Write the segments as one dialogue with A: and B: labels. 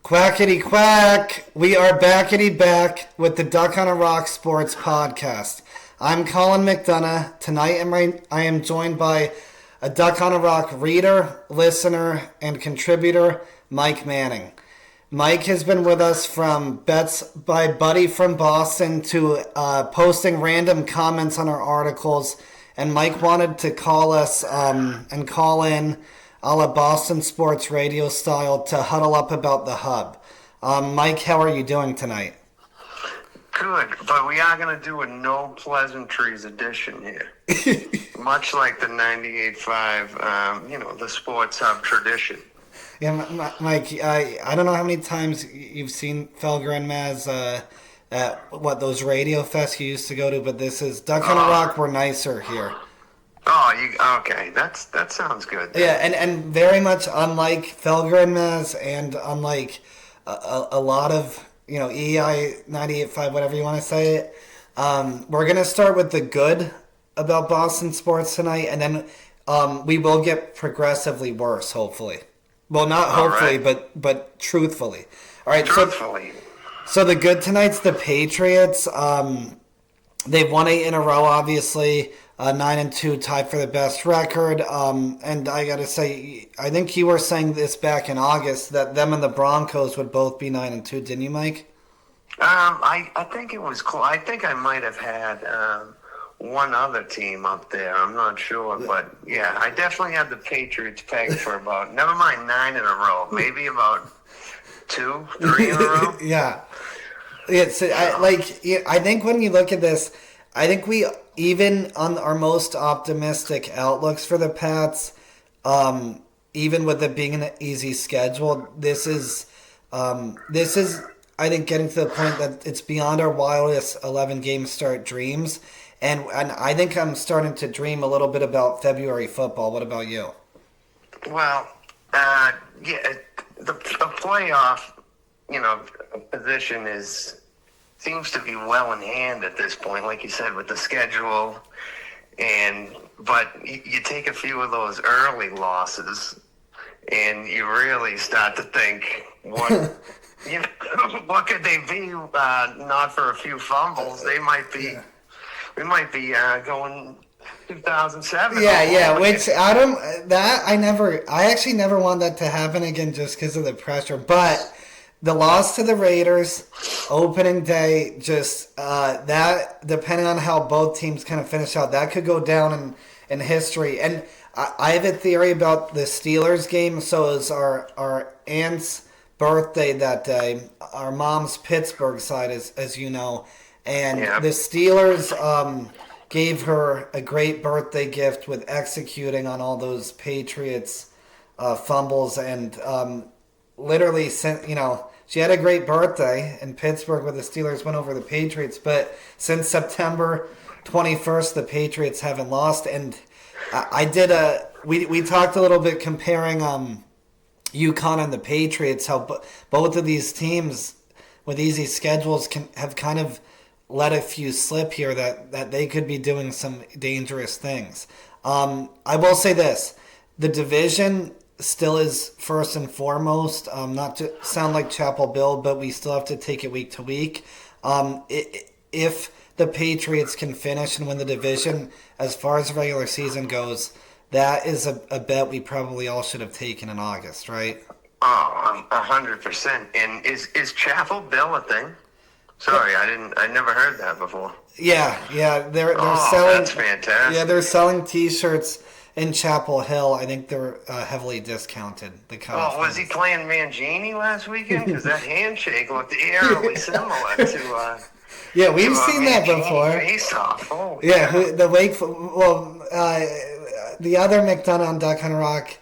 A: Quackity quack! We are backity back with the Duck on a Rock Sports Podcast. I'm Colin McDonough. Tonight I am joined by a Duck on a Rock reader, listener, and contributor, Mike Manning. Mike has been with us from Bets by Buddy from Boston to posting random comments on our articles, and Mike wanted to call us and call in a la Boston Sports Radio style to huddle up about the hub. Mike, how are you doing tonight?
B: Good, but we are going to do a no pleasantries edition here. Much like the 98.5, the Sports Hub tradition.
A: Yeah, Mike, I don't know how many times you've seen Felger and Maz at those radio fests you used to go to, but this is Duck on a Rock. We're nicer here.
B: Oh, okay. That sounds good.
A: Yeah, and very much unlike Felger and Maz, and unlike a lot of EI 98.5, whatever you want to say it. We're gonna start with the good about Boston sports tonight, and then we will get progressively worse, hopefully. Well, not hopefully, right. but truthfully. All right.
B: Truthfully.
A: So the good tonight's the Patriots. They've won 8 in a row, obviously. 9-2, tied for the best record. And I got to say, I think you were saying this back in August that them and the Broncos would both be 9-2, didn't you, Mike?
B: I think it was close. I think I might have had one other team up there. I'm not sure, but yeah, I definitely had the Patriots pegged for about, never mind 9 in a row, maybe about 2, 3 in a row.
A: Yeah. I think when you look at this, I think we, even on our most optimistic outlooks for the Pats, even with it being an easy schedule, this is, I think, getting to the point that it's beyond our wildest 11-game start dreams. And I think I'm starting to dream a little bit about February football. What about you?
B: Well, the playoff, position seems to be well in hand at this point, like you said, with the schedule. But you take a few of those early losses, and you really start to think, what what could they be? Not for a few fumbles, they might be. Yeah. We might be going 2007.
A: Yeah. Which I actually never want that to happen again, just because of the pressure. But the loss to the Raiders, opening day, just that, depending on how both teams kind of finish out, that could go down in history. And I have a theory about the Steelers game. So it was our aunt's birthday that day. Our mom's Pittsburgh side, as you know. And the Steelers gave her a great birthday gift with executing on all those Patriots fumbles, and literally sent, she had a great birthday in Pittsburgh where the Steelers went over the Patriots, but since September 21st, the Patriots haven't lost. And we talked a little bit comparing UConn and the Patriots, how both of these teams with easy schedules have kind of let a few slip here that they could be doing some dangerous things. I will say this. The division still is first and foremost. Not to sound like Chapel Bill, but we still have to take it week to week. If the Patriots can finish and win the division, as far as the regular season goes, that is a bet we probably all should have taken in August, right?
B: Oh, 100%. And is Chapel Bill a thing? Sorry, I never heard that before.
A: Yeah, they're selling.
B: That's fantastic.
A: Yeah, they're selling T-shirts in Chapel Hill. I think they're heavily discounted.
B: Was he playing Mangini last weekend? Because that handshake looked eerily similar to.
A: Yeah, we've seen that before.
B: Face-off. Oh,
A: yeah, the the other McDonough on Duck on a Rock.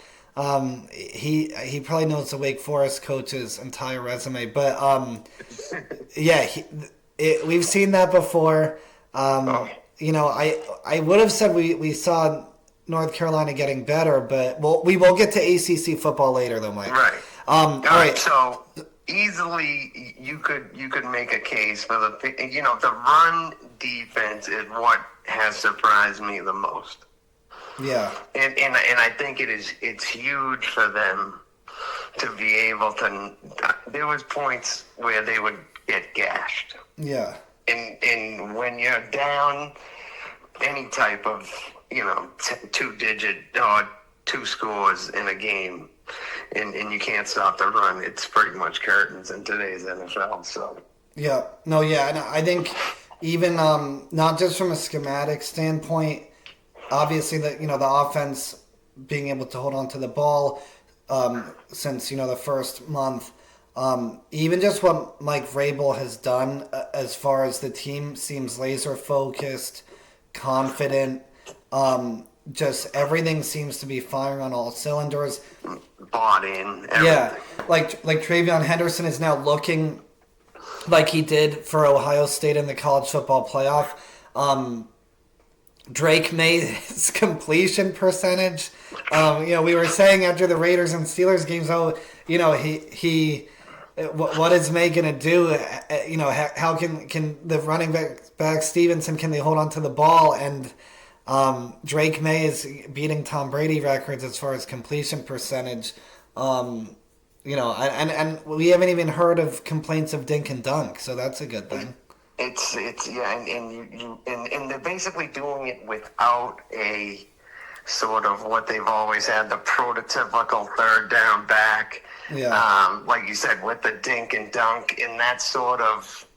A: He probably knows the Wake Forest coach's entire resume, but we've seen that before. I would have said we saw North Carolina getting better, but we will get to ACC football later, though, Mike.
B: Right.
A: All right.
B: So easily you could make a case for the run defense is what has surprised me the most.
A: Yeah.
B: And I think it's huge for them to be able to. There was points where they would get gashed.
A: Yeah.
B: And when you're down any type of, two-digit or two scores in a game, and you can't stop the run, it's pretty much curtains in today's NFL. So
A: Yeah. No, yeah. And I think even not just from a schematic standpoint, obviously the offense being able to hold on to the ball since the first month. Even just what Mike Vrabel has done as far as the team seems laser focused, confident. Just everything seems to be firing on all cylinders.
B: bought in. Everything.
A: Yeah, like Travion Henderson is now looking like he did for Ohio State in the college football playoff. Drake May's completion percentage. We were saying after the Raiders and Steelers games, he what is May going to do? How can the running back Stevenson, can they hold on to the ball? And Drake May is beating Tom Brady records as far as completion percentage. And we haven't even heard of complaints of dink and dunk, so that's a good thing.
B: It's and they're basically doing it without a sort of what they've always had, the prototypical third down back.
A: Yeah.
B: Like you said, with the dink and dunk, and that sort of,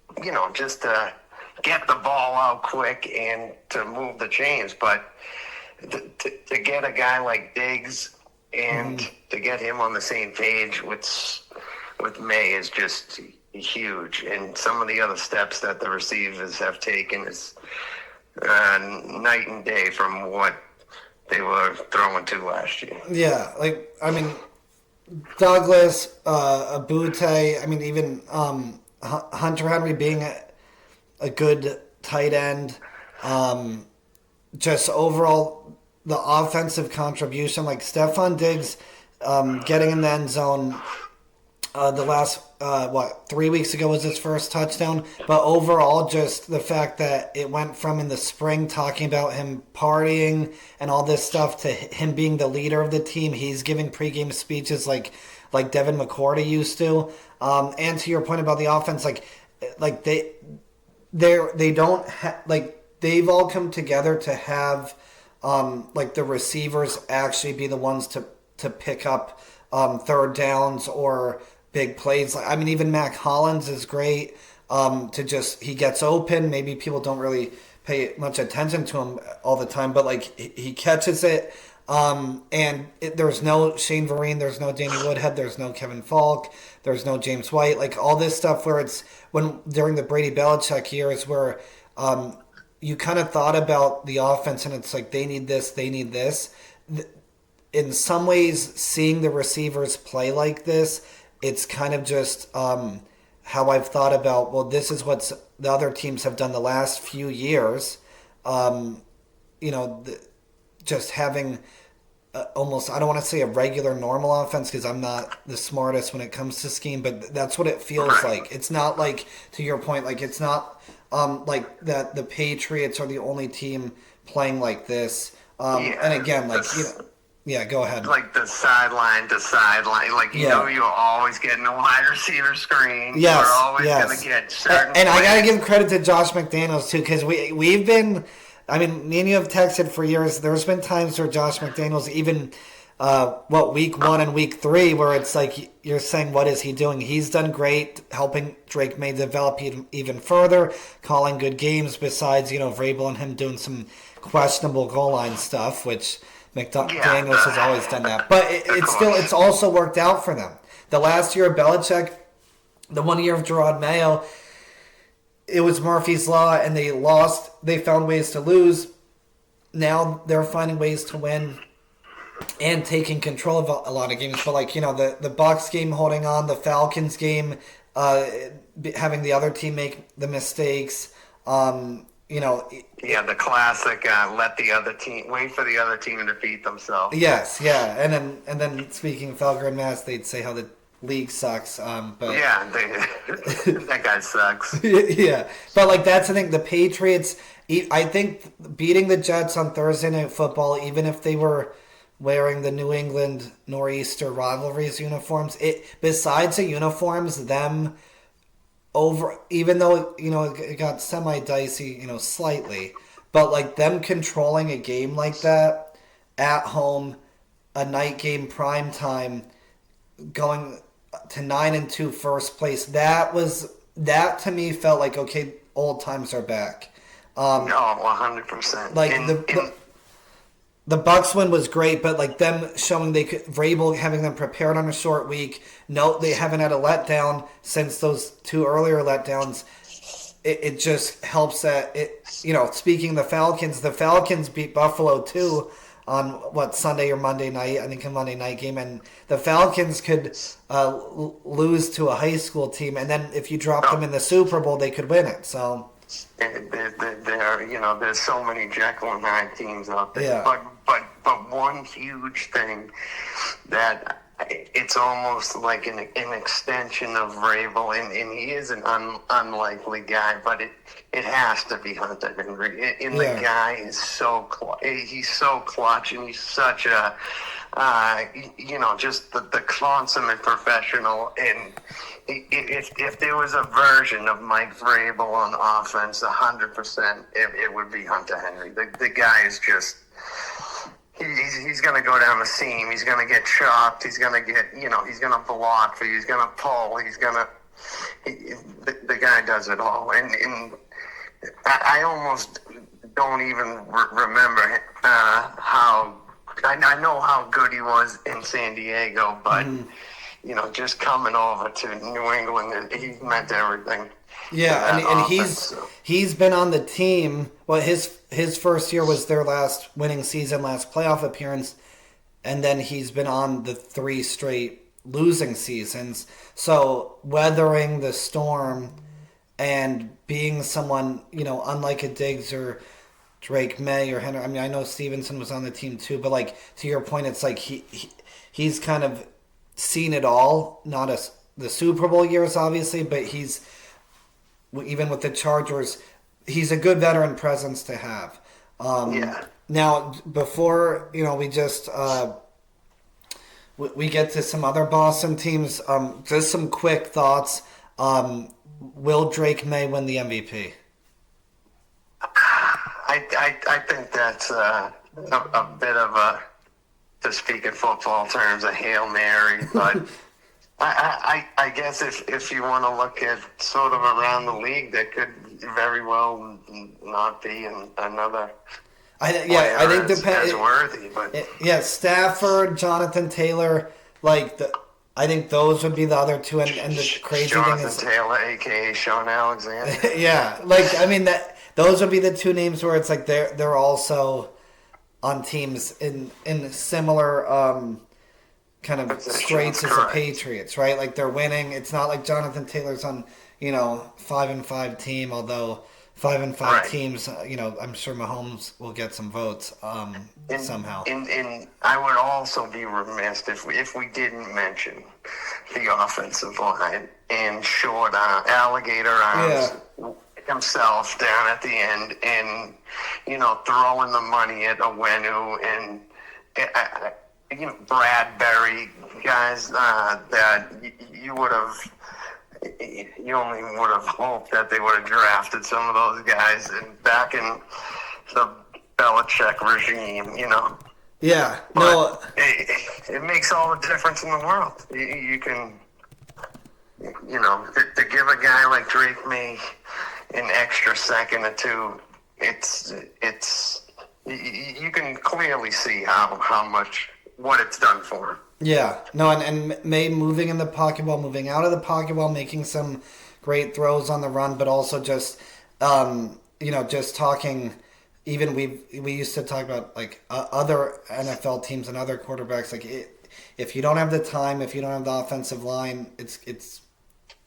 B: just to get the ball out quick and to move the chains. But to get a guy like Diggs and to get him on the same page with May is just huge. And some of the other steps that the receivers have taken is night and day from what they were throwing to last year.
A: Yeah, Douglas, Abute, even Hunter Henry being a good tight end. Just overall, the offensive contribution, like Stephon Diggs getting in the end zone the last, 3 weeks ago was his first touchdown. But overall, just the fact that it went from in the spring talking about him partying and all this stuff to him being the leader of the team. He's giving pregame speeches like Devin McCourty used to. And to your point about the offense, they don't they've all come together to have the receivers actually be the ones to pick up third downs or big plays. Even Mac Hollins is great. He gets open. Maybe people don't really pay much attention to him all the time, but he catches it. There's no Shane Vereen, there's no Danny Woodhead, there's no Kevin Falk, there's no James White. All this stuff where it's during the Brady Belichick years where you kind of thought about the offense and it's they need this, they need this. In some ways, seeing the receivers play like this, it's kind of just how I've thought about, well, this is what the other teams have done the last few years. Just having almost, I don't want to say a regular normal offense because I'm not the smartest when it comes to scheme, but that's what it feels like. It's not to your point, it's not that the Patriots are the only team playing like this. And again, yeah, go ahead.
B: The sideline to sideline. You're always getting a wide receiver screen.
A: Yes,
B: you're always going to get certain
A: And I got to give credit to Josh McDaniels, too, because we've been, me and you have texted for years. There's been times where Josh McDaniels, even, week 1 and week 3, where it's you're saying, what is he doing? He's done great helping Drake May develop even further, calling good games besides, Vrabel and him doing some questionable goal line stuff, which McDaniels has always done that. But it's also worked out for them. The last year of Belichick, the 1 year of Gerard Mayo, it was Murphy's Law, and they lost. They found ways to lose. Now they're finding ways to win and taking control of a lot of games. But the Bucs game holding on, the Falcons game, having the other team make the mistakes.
B: The classic wait for the other team to defeat themselves.
A: Yes, yeah, and then speaking of Felger and Mass, they'd say how the league sucks. But
B: that guy sucks.
A: Yeah, but that's the thing. The Patriots, I think, beating the Jets on Thursday Night Football, even if they were wearing the New England Nor'easter rivalries uniforms. Besides the uniforms, them over, even though it got semi dicey, slightly, but like them controlling a game like that at home, a night game prime time, going to 9-2 first place. That to me felt like, okay, old times are back.
B: No, 100%.
A: Like the Bucks win was great, but like them showing Vrabel having them prepared on a short week. No, they haven't had a letdown since those two earlier letdowns. It just helps that speaking of the Falcons beat Buffalo too on Sunday or Monday night. I think a Monday night game, and the Falcons could lose to a high school team, and then if you drop them in the Super Bowl, they could win it. So.
B: There's so many Jekyll and Hyde teams out there.
A: Yeah.
B: But one huge thing that it's almost like an extension of Vrabel, and he is an unlikely guy, but it has to be Hunter Henry. The guy is he's so clutch, and he's such a just the consummate professional. And if there was a version of Mike Vrabel on offense, 100%, it would be Hunter Henry. The guy is just. He's going to go down the seam. He's going to get chopped. He's going to get, he's going to block for you. He's going to pull. The guy does it all. And I almost don't even remember how, I know how good he was in San Diego, but, just coming over to New England, he meant everything.
A: Yeah, and he's been on the team. Well, his first year was their last winning season, last playoff appearance, and then he's been on the 3 straight losing seasons. So weathering the storm and being someone, unlike a Diggs or Drake May or Henry. I mean, I know Stevenson was on the team too, but like to your point, it's like he's kind of seen it all. Not the Super Bowl years, obviously, but he's. Even with the Chargers, he's a good veteran presence to have. Now, before we just we get to some other Boston teams, just some quick thoughts. Will Drake May win the MVP?
B: I think that's a bit of a, to speak in football terms, a Hail Mary, but. I guess if you want to look at sort of around the league, that could very well not be another.
A: I think
B: as worthy, but
A: Stafford, Jonathan Taylor, I think those would be the other two, and the crazy
B: Jonathan
A: thing is
B: Taylor, aka Sean Alexander.
A: Those would be the two names where it's like they're also on teams in similar. Kind of straits as the Patriots, right? Like they're winning. It's not like Jonathan Taylor's on, 5-5 team. Although 5-5 teams, I'm sure Mahomes will get some votes somehow.
B: And I would also be remiss if we didn't mention the offensive line and short alligator arms himself down at the end, and throwing the money at Owenu and. Bradbury, guys that you only would have hoped that they would have drafted some of those guys back in the Belichick regime,
A: Yeah,
B: but it makes all the difference in the world. You can, to give a guy like Drake May an extra second or two, it's you can clearly see how much. What it's done for him.
A: Yeah, no, and May moving in the pocket while moving out of the pocket while making some great throws on the run, but also just just talking. Even we used to talk about other NFL teams and other quarterbacks. If you don't have the time, if you don't have the offensive line, it's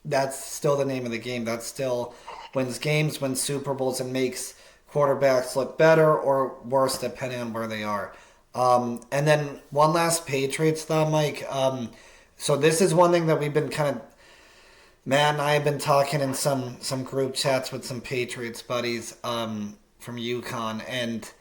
A: that's still the name of the game. That still wins games, wins Super Bowls, and makes quarterbacks look better or worse depending on where they are. And then one last Patriots thought, Mike. So this is one thing that we've been Matt and I have been talking in some group chats with some Patriots buddies from UConn, and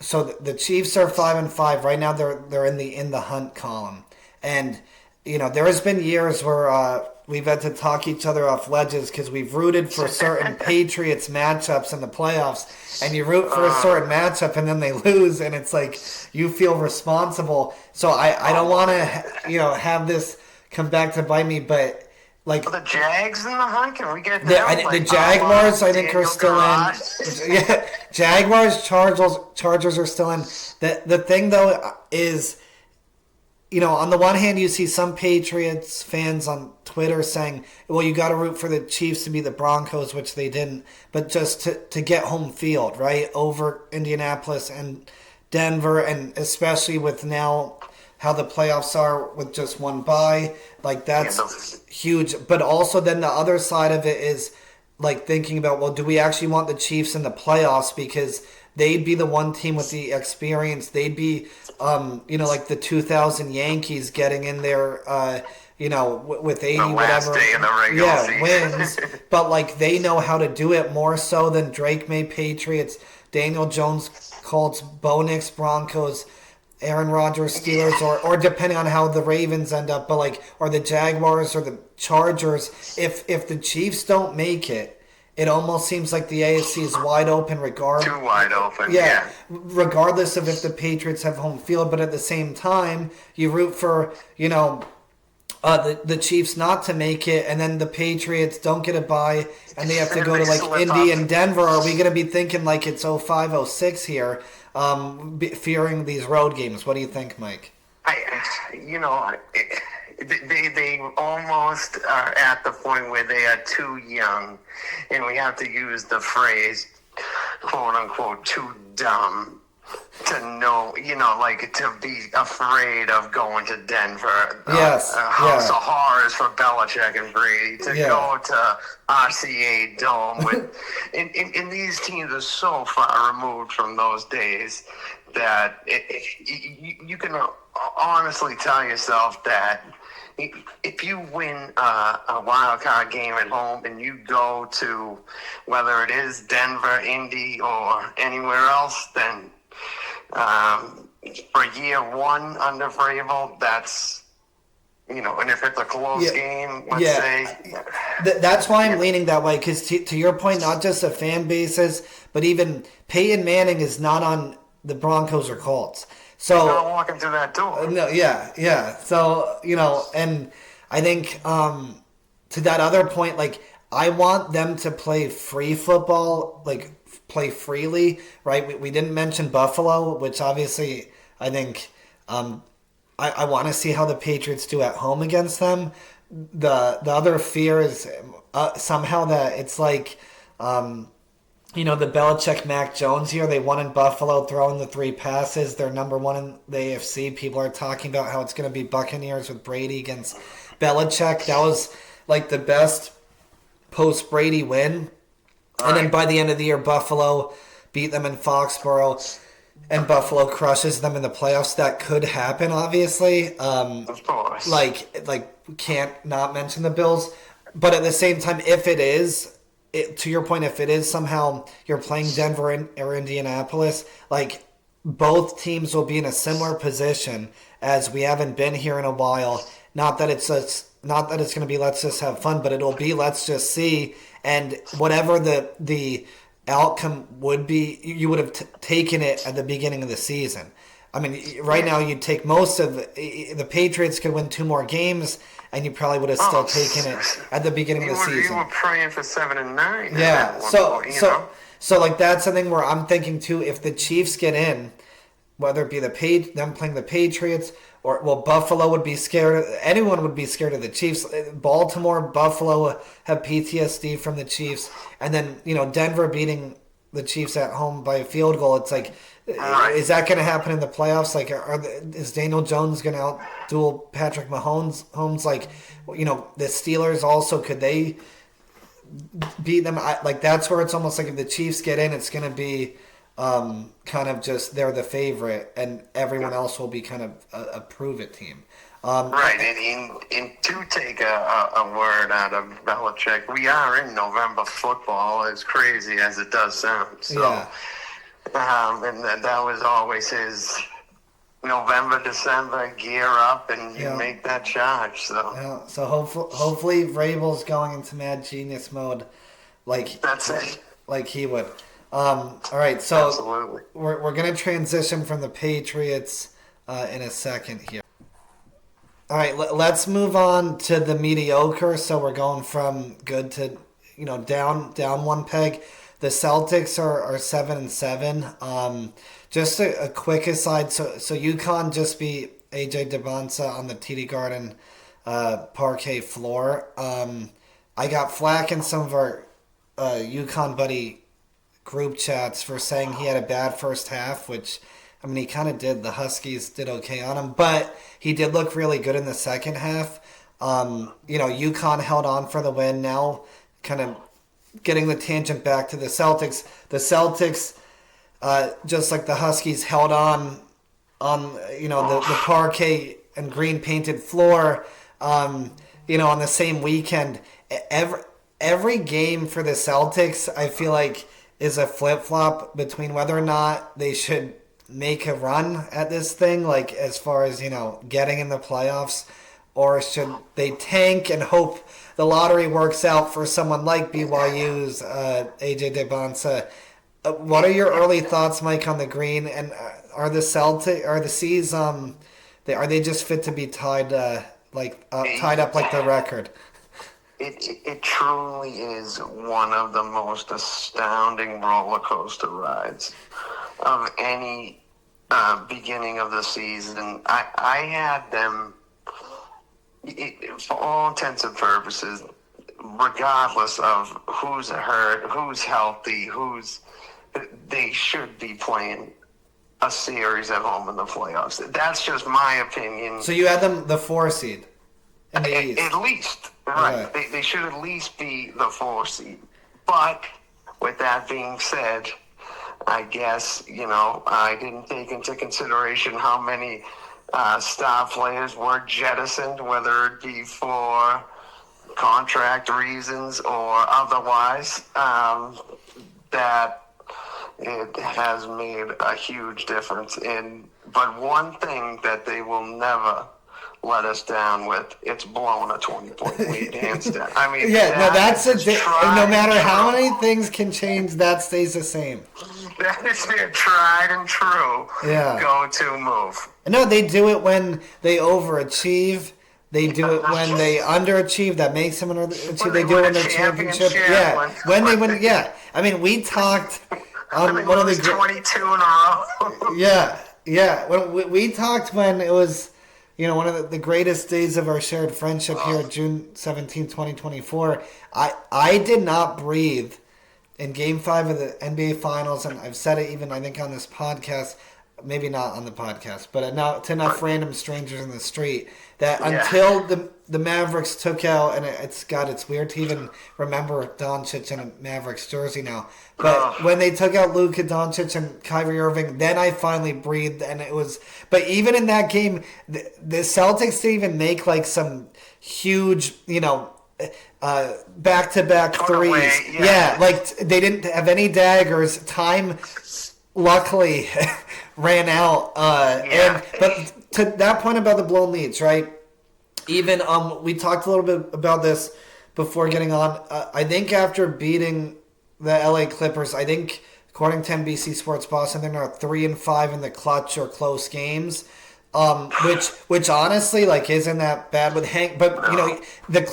A: so the Chiefs are 5-5 right now. They're in the hunt column, and there has been years where we've had to talk each other off ledges because we've rooted for certain Patriots matchups in the playoffs, and you root for a certain matchup and then they lose, and it's like you feel responsible. So I don't want to have this come back to bite me, but like
B: the Jags in the hunt, can we get
A: the,
B: them?
A: I, the Jaguars, I think, are still in. Yeah, Jaguars, Chargers are still in. The thing though is, on the one hand, you see some Patriots fans on Twitter saying, well, you got to root for the Chiefs to be the Broncos, which they didn't, but just to get home field, right, over Indianapolis and Denver, and especially with now how the playoffs are with just one bye, like that's huge. But also then the other side of it is like thinking about, well, do we actually want the Chiefs in the playoffs because they'd be the one team with the experience. They'd be, like the 2000 Yankees getting in there, with 80
B: the last
A: whatever.
B: Day in the regular season.
A: Wins. But like they know how to do it more so than Drake May Patriots, Daniel Jones Colts, Bo Nix Broncos, Aaron Rodgers Steelers, or depending on how the Ravens end up, but like or the Jaguars or the Chargers. If the Chiefs don't make it, it almost seems like the AFC is wide open regardless.
B: Too wide open,
A: yeah. Regardless of if the Patriots have home field, but at the same time, you root for, the Chiefs not to make it, and then the Patriots don't get a bye, and they have to go to like Indy and Denver. Are we going to be thinking like it's 05-06 here, fearing these road games? What do you think, Mike?
B: They almost are at the point where they are too young, and we have to use the phrase, quote unquote, too dumb to know, to be afraid of going to Denver.
A: Yes.
B: House of horrors for Belichick and Brady to go to RCA Dome. And these teams are so far removed from those days that you can honestly tell yourself that if you win a wild card game at home and you go to whether it is Denver, Indy, or anywhere else, then for year one under Vrabel, that's and if it's a close game, let's say.
A: That's why I'm leaning that way, because to your point, not just the fan bases, but even Peyton Manning is not on the Broncos or Colts. So
B: not walking through that door.
A: No, yeah. So and I think to that other point, like I want them to play free football, like play freely, right? We didn't mention Buffalo, which obviously I think I want to see how the Patriots do at home against them. The other fear is somehow that it's like. The Belichick Mac Jones year, they won in Buffalo throwing the 3 passes. They're number one in the AFC. People are talking about how it's going to be Buccaneers with Brady against Belichick. That was like the best post-Brady win. And then by the end of the year, Buffalo beat them in Foxborough, and Buffalo crushes them in the playoffs. That could happen, obviously.
B: Of course.
A: Like can't not mention the Bills. But at the same time, if it is... to your point, if it is somehow you're playing Denver or Indianapolis, like both teams will be in a similar position as we haven't been here in a while. Not that it's going to be let's just have fun, but it'll be let's just see. And whatever the outcome would be, you would have taken it at the beginning of the season. I mean, right now you'd take most of the Patriots could win 2 more games, and you probably would have still taken it at the beginning of the season.
B: You were praying for 7 and 9.
A: Yeah. So like that's something where I'm thinking too. If the Chiefs get in, whether it be them playing the Patriots or Buffalo would be scared. Anyone would be scared of the Chiefs. Baltimore, Buffalo have PTSD from the Chiefs, and then Denver beating the Chiefs at home by a field goal. It's like. Is that going to happen in the playoffs? Like, is Daniel Jones going to outduel Patrick Mahomes? Like, the Steelers also, could they beat them? That's where it's almost like if the Chiefs get in, it's going to be kind of just they're the favorite, and everyone else will be kind of a prove-it team.
B: Right, and to take a word out of Belichick, we are in November football, as crazy as it does sound. So.
A: Yeah.
B: And that was always his November, December, gear up, and you make that charge.
A: So hopefully Vrabel's going into mad genius mode,
B: That's it.
A: like he would. All right, so
B: Absolutely.
A: we're gonna transition from the Patriots in a second here. All right, let's move on to the mediocre. So we're going from good to down one peg. The Celtics are 7-7. Just a quick aside. So UConn just beat AJ DeBonsa on the TD Garden parquet floor. I got flack in some of our UConn buddy group chats for saying he had a bad first half, which I mean he kind of did. The Huskies did okay on him, but he did look really good in the second half. UConn held on for the win. Now, kind of getting the tangent back to the Celtics. The Celtics, just like the Huskies, held on the parquet and green painted floor. On the same weekend. Every game for the Celtics, I feel like, is a flip flop between whether or not they should make a run at this thing, like as far as getting in the playoffs, or should they tank and hope the lottery works out for someone like BYU's AJ DeBonsa. What are your early thoughts, Mike, on the green? And are the C's are they just fit to be tied up like the record?
B: It truly is one of the most astounding roller coaster rides of any beginning of the season. I had them, for all intents and purposes, regardless of who's hurt, who's healthy, they should be playing a series at home in the playoffs. That's just my opinion.
A: So you had them the 4 seed in the East.
B: At least, right.
A: Okay.
B: They should at least be the 4 seed. But with that being said, I guess, I didn't take into consideration how many star players were jettisoned, whether it be for contract reasons or otherwise, that it has made a huge difference. But one thing that they will never let us down with, it's blowing a 20-point lead, hands down. I mean,
A: that's no matter how many things can change, that stays the same.
B: That is their tried and true go-to move.
A: No, they do it when they overachieve. They do it when they underachieve. That makes them underachieve. They do it in their championship. Yeah, when they win. Yeah, I mean, we talked on one of the
B: 22 in a row.
A: Yeah. When we talked when it was, one of the greatest days of our shared friendship here, June 17, 2024. I did not breathe in Game 5 of the NBA Finals, and I've said it even, I think, on this podcast, maybe not on the podcast, but now to enough random strangers in the street, that until the Mavericks took out, and it's weird to even remember Doncic in a Mavericks jersey now, but when they took out Luka Doncic and Kyrie Irving, then I finally breathed, and it was, but even in that game, the Celtics didn't even make like some huge, back-to-back threes. Like they didn't have any daggers. Time, luckily, ran out. But to that point about the blown leads, right? Even we talked a little bit about this before getting on. I think after beating the LA Clippers, I think according to NBC Sports Boston, they're now 3-5 in the clutch or close games. Which honestly, like, isn't that bad with Hank? But the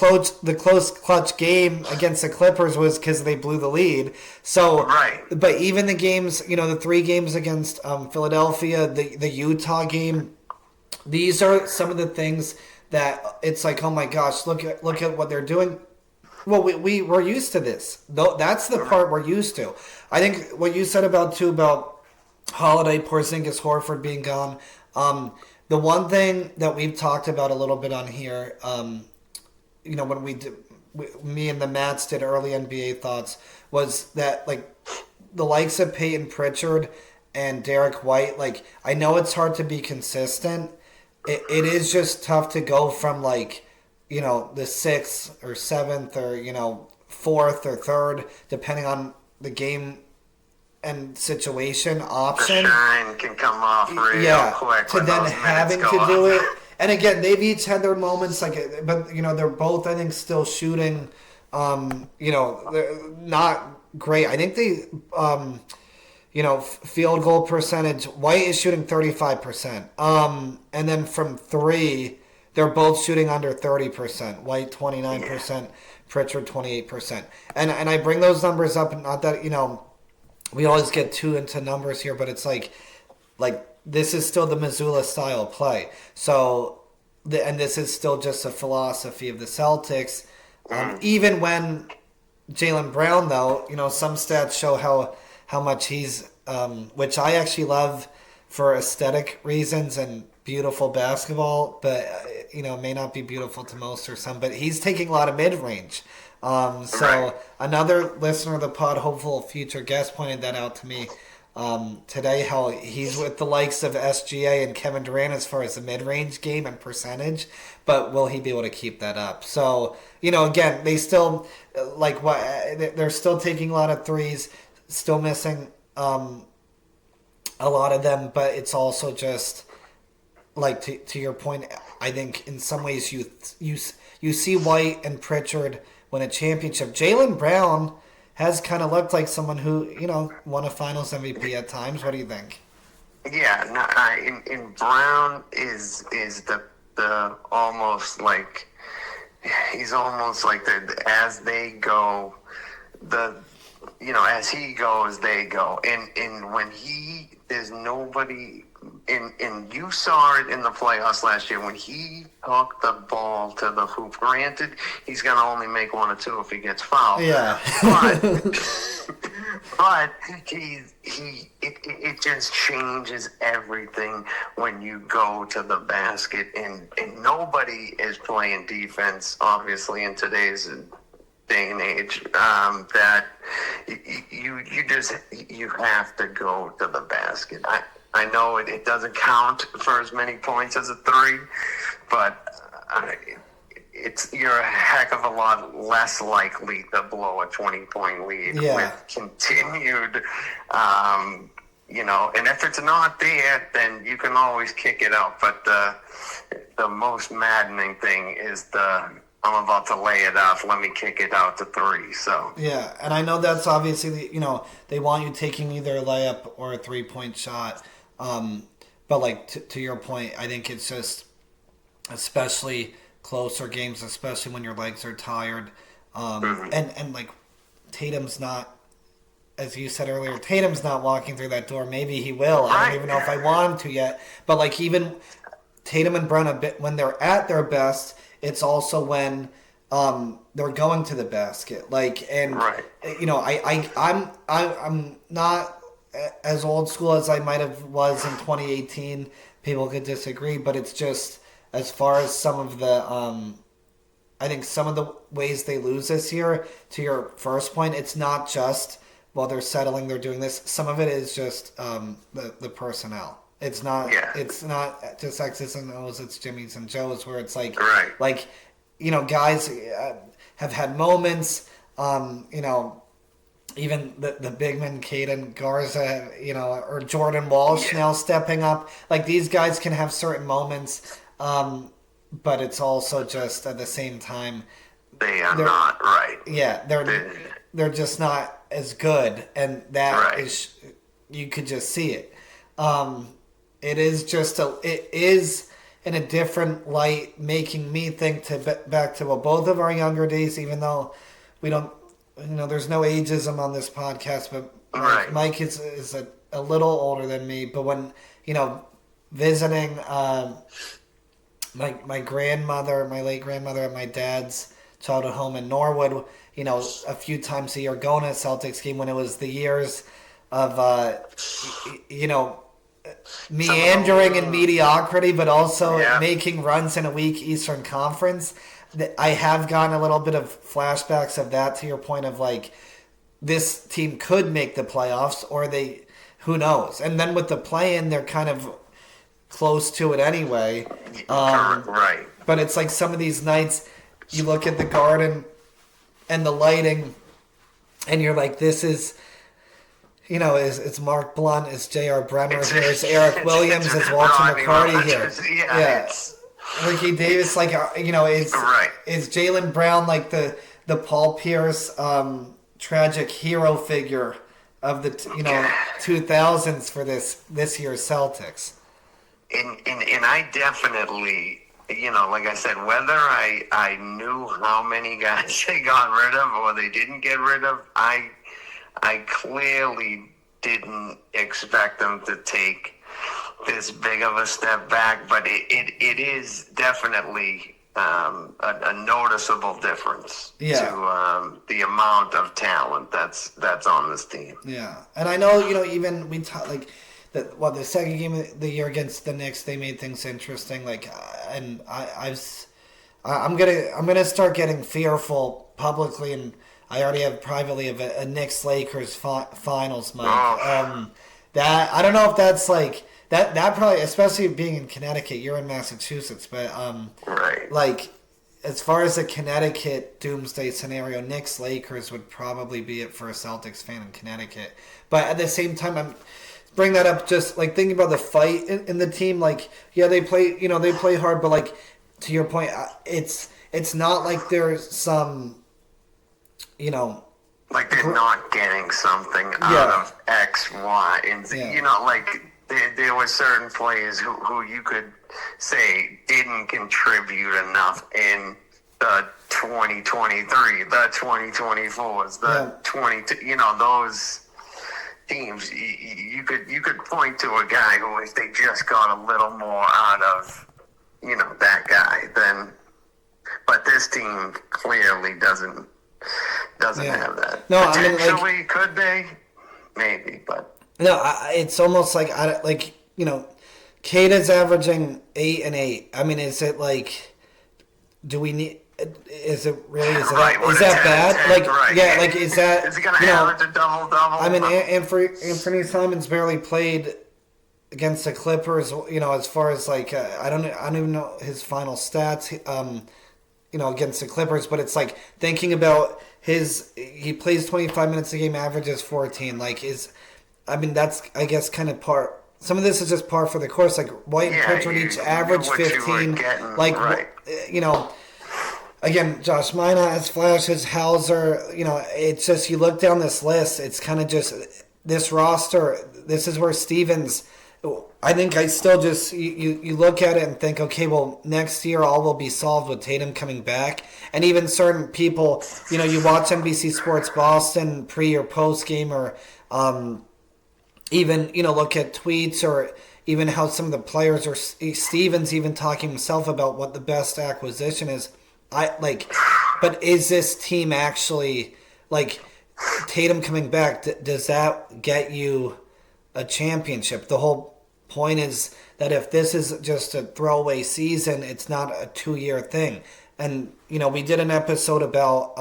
A: close clutch game against the Clippers was because they blew the lead. So,
B: right.
A: But even the games, the 3 games against Philadelphia, the Utah game, these are some of the things that it's like, oh my gosh, look at what they're doing. Well, we're used to this. That's the part we're used to. I think what you said about Holiday, Porzingis, Horford being gone. The one thing that we've talked about a little bit on here, when me and the Mats did early NBA thoughts, was that like the likes of Peyton Pritchard and Derek White, like I know it's hard to be consistent. It is just tough to go from like, the 6th or 7th or 4th or 3rd, depending on the game and situation
B: The
A: option.
B: shine can come off real
A: Yeah,
B: quick
A: to
B: when
A: then
B: those
A: having
B: minutes
A: to
B: go
A: do
B: up.
A: it. And again, they've each had their moments, but they're both, I think, still shooting. They're not great. I think field goal percentage. White is shooting 35%. And then from three, they're both shooting under 30%. White 29%, Pritchard 28%. And I bring those numbers up, not that we always get too into numbers here, but it's like this is still the Missoula style play. So, and this is still just a philosophy of the Celtics. Even when Jaylen Brown, though, some stats show how much he's, which I actually love for aesthetic reasons and beautiful basketball, but may not be beautiful to most or some. But he's taking a lot of mid range. So another listener of the pod, hopeful future guest, pointed that out to me today. How he's with the likes of SGA and Kevin Durant as far as the mid range game and percentage, but will he be able to keep that up? So again, they still they're still taking a lot of threes, still missing a lot of them, but it's also just like to your point. I think in some ways you see White and Pritchard win a championship. Jaylen Brown has kind of looked like someone who won a Finals MVP at times. What do you think?
B: Yeah, no, in Brown is the almost like he's almost like the as they go, as he goes they go, and when there's nobody. And you saw it in the playoffs last year when he took the ball to the hoop. Granted, he's going to only make one or two if he gets fouled.
A: Yeah.
B: but it just changes everything when you go to the basket. And nobody is playing defense, obviously, in today's day and age, that you have to go to the basket. I know it doesn't count for as many points as a three, but you're a heck of a lot less likely to blow a 20-point lead with continued, and if it's not there, then you can always kick it out. But the most maddening thing is I'm about to lay it off. Let me kick it out to three. So
A: yeah, and I know that's obviously they want you taking either a layup or a 3-point shot. But to your point, I think it's just especially closer games, especially when your legs are tired, and like Tatum's not, as you said earlier, Tatum's not walking through that door. Maybe he will. I don't even know if I want him to yet. But even Tatum and Brown, when they're at their best, it's also when they're going to the basket. I'm not as old school as I might have was in 2018. People could disagree, but it's just as far as some of the I think some of the ways they lose this year, to your first point, it's not just while they're settling, they're doing this. Some of it is just the personnel. It's not just X's and O's, it's Jimmy's and Joe's, where it's guys have had moments, even the big men, Caden Garza, or Jordan Walsh now stepping up. These guys can have certain moments, but it's also just at the same time
B: they are not right.
A: Yeah, they're just not as good, and that is, you could just see it. It is in a different light, making me think back to both of our younger days, even though we don't. There's no ageism on this podcast, but Mike is a little older than me. But when, visiting my grandmother, my late grandmother at my dad's childhood home in Norwood, a few times a year, going to a Celtics game when it was the years of, meandering and mediocrity, but also making runs in a weak Eastern Conference. I have gotten a little bit of flashbacks of that, to your point of this team could make the playoffs, or who knows. And then with the play-in, they're kind of close to it anyway.
B: Right.
A: But it's some of these nights, you look at the Garden and the lighting, and you're this is, it's Mark Blunt, it's J.R. Brenner here, it's Eric
B: it's,
A: Williams,
B: it's
A: it's Walter
B: Rodney
A: McCarty here.
B: Rogers. Yeah,
A: Yeah.
B: it's
A: Ricky Davis, like,
B: right.
A: is Jaylen Brown like the Paul Pierce tragic hero figure of the 2000s for this year's Celtics?
B: And I definitely, like I said, whether I knew how many guys they got rid of or they didn't get rid of, I clearly didn't expect them to take this big of a step back, but it is definitely a noticeable difference to the amount of talent that's on this team.
A: Yeah, and I know even we talk like the second game of the year against the Knicks, they made things interesting. Like, and I'm gonna start getting fearful publicly, and I already have privately of a Knicks Lakers finals, Mike. That I don't know if that's like that probably, especially being in Connecticut, you're in Massachusetts, but
B: right.
A: Like, as far as a Connecticut doomsday scenario, Knicks Lakers would probably be it for a Celtics fan in Connecticut. But at the same time, I'm bring that up just like thinking about the fight in the team. Like, yeah, they play hard, but like to your point, it's not like there's some
B: like they're not getting something out of X, Y, and Z. Like there were certain players who you could say didn't contribute enough in the 2023, the 2024s, the 22. Those teams. You could point to a guy who, if they just got a little more out of that guy, then. But this team clearly doesn't have that.
A: No,
B: potentially could they, maybe, but
A: no. It's almost like Kate is averaging 8 and 8. I mean, is it like? Do we need? Is it really? Is that bad? 10, like, right. Yeah, like is that?
B: Is he gonna average a double?
A: I mean, Anthony Simons barely played against the Clippers. As far as like, I don't even know his final stats. Against the Clippers, but it's like thinking about he plays 25 minutes a game, averages 14. Like, that's, I guess, kind of part. Some of this is just par for the course. Like, White and Pritchard each average 15. Like, right. Again, Josh Mina has flashes, Hauser. It's just, you look down this list, it's kind of just this roster. This is where Stevens. I think I still just you look at it and think, okay, well, next year all will be solved with Tatum coming back, and even certain people, you watch NBC Sports Boston pre or post game, or even look at tweets, or even how some of the players, or Stevens even talking himself about what the best acquisition is. But is this team actually, like, Tatum coming back? Does that get you a championship? The whole point is that if this is just a throwaway season, it's not a 2-year thing. And we did an episode about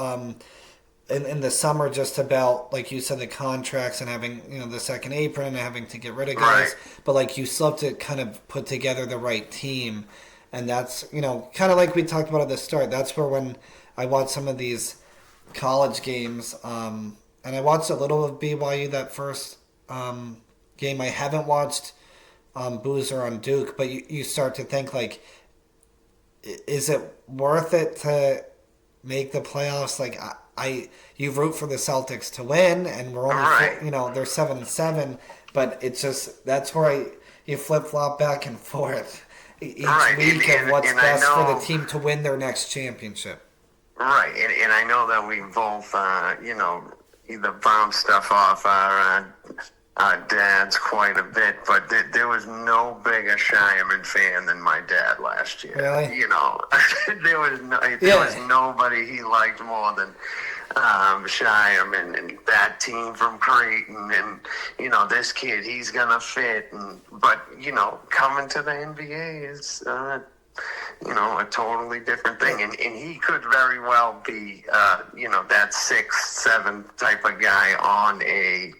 A: in the summer, just about, like you said, the contracts and having the second apron and having to get rid of guys. Right. But like, you still have to kind of put together the right team, and that's kind of like we talked about at the start. That's where, when I watched some of these college games, and I watched a little of BYU that first game. I haven't watched Boozer on Duke, but you start to think, like, is it worth it to make the playoffs? Like, you root for the Celtics to win, and we're only they're 7-7, but it's just, that's where you flip flop back and forth each week of what's best for the team to win their next championship.
B: Right, and I know that we both either bounce stuff off our dads quite a bit, but there was no bigger Shireman fan than my dad last year.
A: Really?
B: There was nobody he liked more than Shireman, and that team from Creighton, and this kid, he's gonna fit. But coming to the NBA is a totally different thing, and he could very well be that 6-7 type of guy on a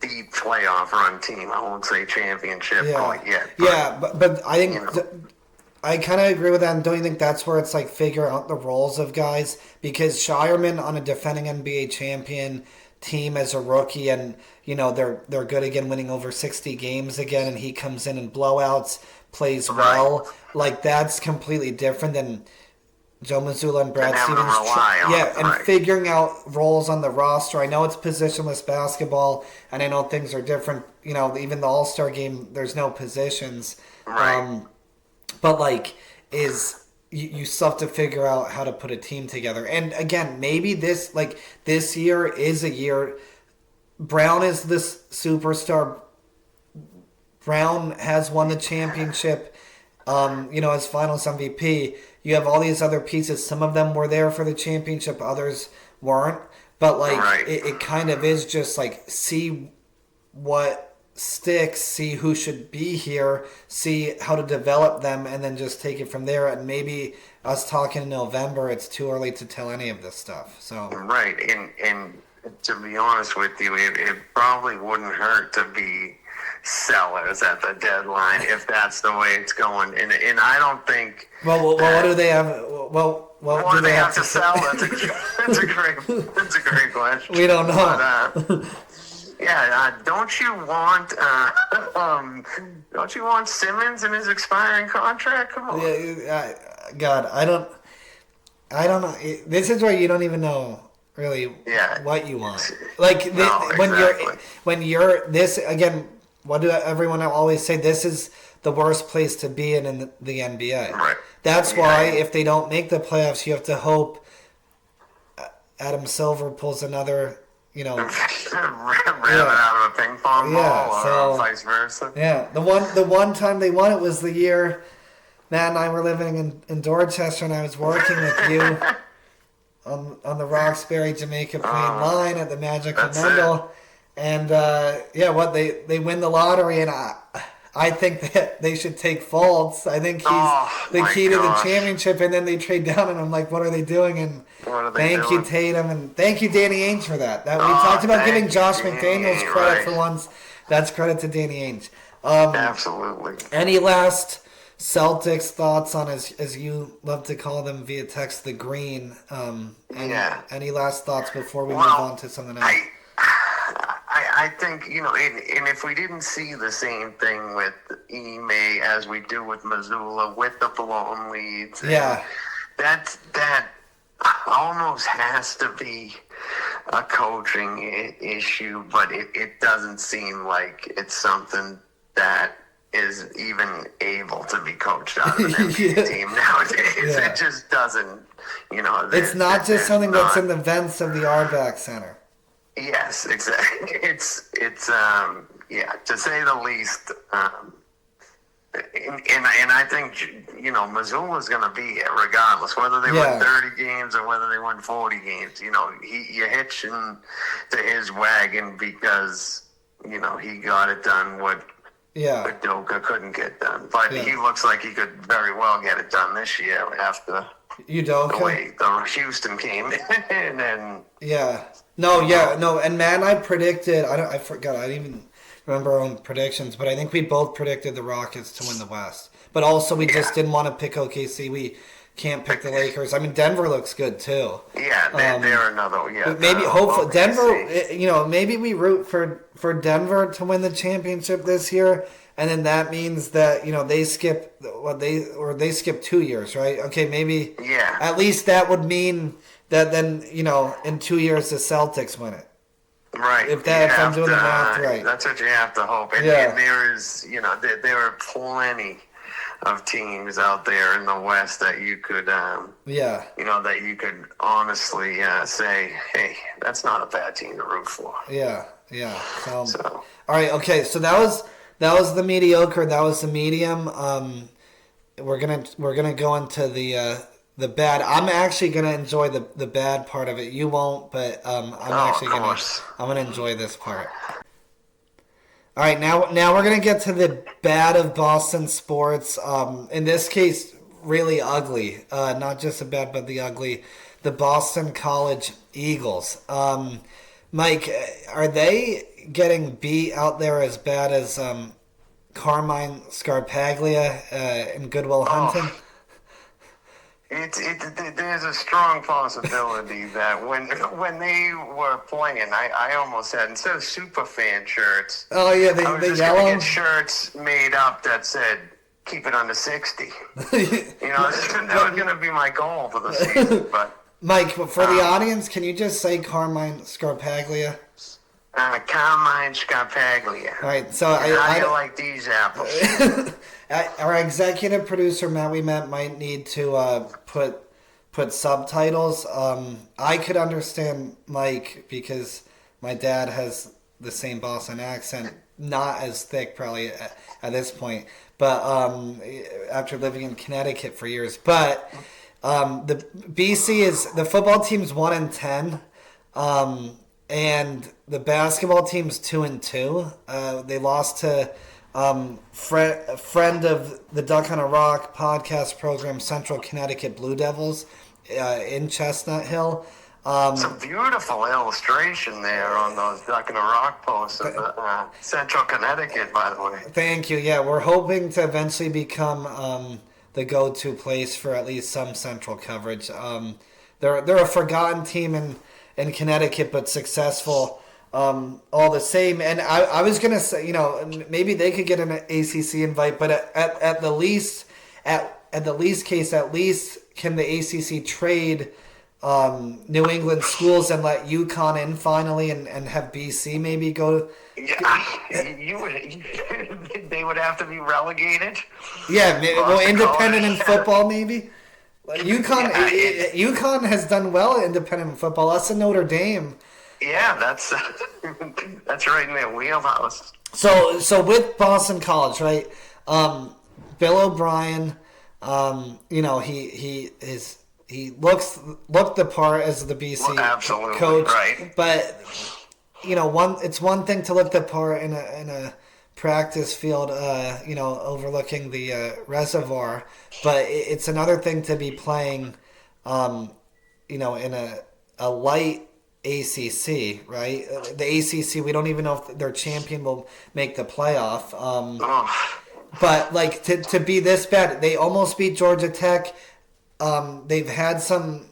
B: deep playoff run team. I won't say championship quite yet.
A: But I think I kind of agree with that. And don't you think that's where it's like figure out the roles of guys? Because Shireman, on a defending NBA champion team as a rookie, and they're good again, winning over 60 games again, and he comes in blowouts, plays well. Like, that's completely different than Joe Mazzulla and Brad Stevens. And figuring out roles on the roster. I know it's positionless basketball, and I know things are different. Even the All-Star game, there's no positions.
B: Right.
A: But like, you still have to figure out how to put a team together. And again, maybe this year is a year. Brown is this superstar. Brown has won the championship. As Finals MVP. You have all these other pieces. Some of them were there for the championship, others weren't. But it kind of is just like, see what sticks, see who should be here, see how to develop them, and then just take it from there. And maybe us talking in November, it's too early to tell any of this stuff. So
B: right, and to be honest with you, it probably wouldn't hurt to be sellers at the deadline if that's the way it's going. And I don't think.
A: Well, what do they have? What
B: do they have to sell? That's a great question.
A: We don't know.
B: But, don't you want Simmons and his expiring contract? Come on.
A: God, I don't know. This is where you don't even know really what you want. Like when you're this again. What do everyone always say? This is the worst place to be in the NBA.
B: Right.
A: That's why if they don't make the playoffs, you have to hope Adam Silver pulls another,
B: rim it out of a ping pong ball or vice versa.
A: Yeah. The one time they won it was the year Matt and I were living in Dorchester, and I was working with you on the Roxbury Jamaica Plain line at the Magical Mendel. And they win the lottery, and I think that they should take Fultz. I think he's the key to the championship, and then they trade down, and I'm like, what are they doing? And thank you, Tatum, and thank you, Danny Ainge, for that. We talked about giving Josh McDaniels credit for once. That's credit to Danny Ainge.
B: Absolutely.
A: Any last Celtics thoughts on, as you love to call them via text, the green? Any last thoughts before we move on to something else?
B: I think, and if we didn't see the same thing with Ime as we do with Mazzulla, with the blown leads, that almost has to be a coaching issue, but it doesn't seem like it's something that is even able to be coached out of an NBA team nowadays.
A: Yeah.
B: It just doesn't,
A: It's not just something that's in the vents of the Ardbach Center.
B: Yes, exactly. It's to say the least. And I think, Mazzulla's going to be here regardless, whether they win 30 games or whether they win 40 games. You're hitching to his wagon because, he got it done what Udoka couldn't get done. But he looks like he could very well get it done this year after
A: Udoka?
B: the way the Houston came in. And
A: and man, I predicted. I forgot. I didn't even remember our own predictions, but I think we both predicted the Rockets to win the West. But also, we just didn't want to pick OKC. We can't pick the Lakers. I mean, Denver looks good too.
B: Yeah, they're another. Yeah,
A: maybe hopefully Denver. Maybe we root for Denver to win the championship this year, and then that means that they skip they skip 2 years, right? Okay, maybe.
B: Yeah.
A: At least that would mean that then in 2 years the Celtics win it.
B: Right.
A: If I'm doing the math right.
B: That's what you have to hope. And there is, there are plenty of teams out there in the West that you could, that you could honestly say, hey, that's not a bad team to root for.
A: Yeah. So. All right. Okay. So that was the mediocre. That was the medium. We're gonna go into the bad. I'm actually gonna enjoy the bad part of it. You won't, but I'm gonna enjoy this part. All right, now we're gonna get to the bad of Boston sports. In this case, really ugly. Not just the bad, but the ugly. The Boston College Eagles. Mike, are they getting beat out there as bad as Carmine Scarpaglia and Goodwill Hunting?
B: There's a strong possibility that when they were playing, I almost had, instead of super fan shirts,
A: Oh yeah,
B: I was
A: the
B: just
A: yellow.
B: gonna get shirts made up that said "Keep it under 60." That was gonna be my goal for the season. But
A: Mike, for the audience, can you just say Carmine Scarpaglia?
B: Carmine Scarpaglia.
A: All right, so
B: How do you like these apples?
A: our executive producer Matt we met might need to put subtitles. I could understand Mike because my dad has the same Boston accent, not as thick probably at this point, but after living in Connecticut for years. But the BC is the football team's 1-10. And the basketball team's 2-2. They lost to a friend of the Duck on a Rock podcast program, Central Connecticut Blue Devils, in Chestnut Hill.
B: It's a beautiful illustration there on those Duck and a Rock posts of Central Connecticut, by the way.
A: Thank you. Yeah, we're hoping to eventually become the go-to place for at least some Central coverage. They're a forgotten team in Connecticut, but successful all the same. And I was gonna say, maybe they could get an ACC invite, but at the least case, at least can the ACC trade New England schools and let UConn in finally, and have BC maybe go.
B: Yeah, they would have to be relegated.
A: Yeah, well, independent
B: College.
A: in football maybe. UConn has done well at independent football. Us and Notre Dame.
B: Yeah, that's right in their wheelhouse.
A: So with Boston College, right? Bill O'Brien, he looked the part as the BC
B: absolutely,
A: coach,
B: right.
A: But it's one thing to look the part in a practice field, overlooking the reservoir, but it's another thing to be playing, in a light ACC, right? The ACC, we don't even know if their champion will make the playoff. But like to be this bad, they almost beat Georgia Tech. They've had some,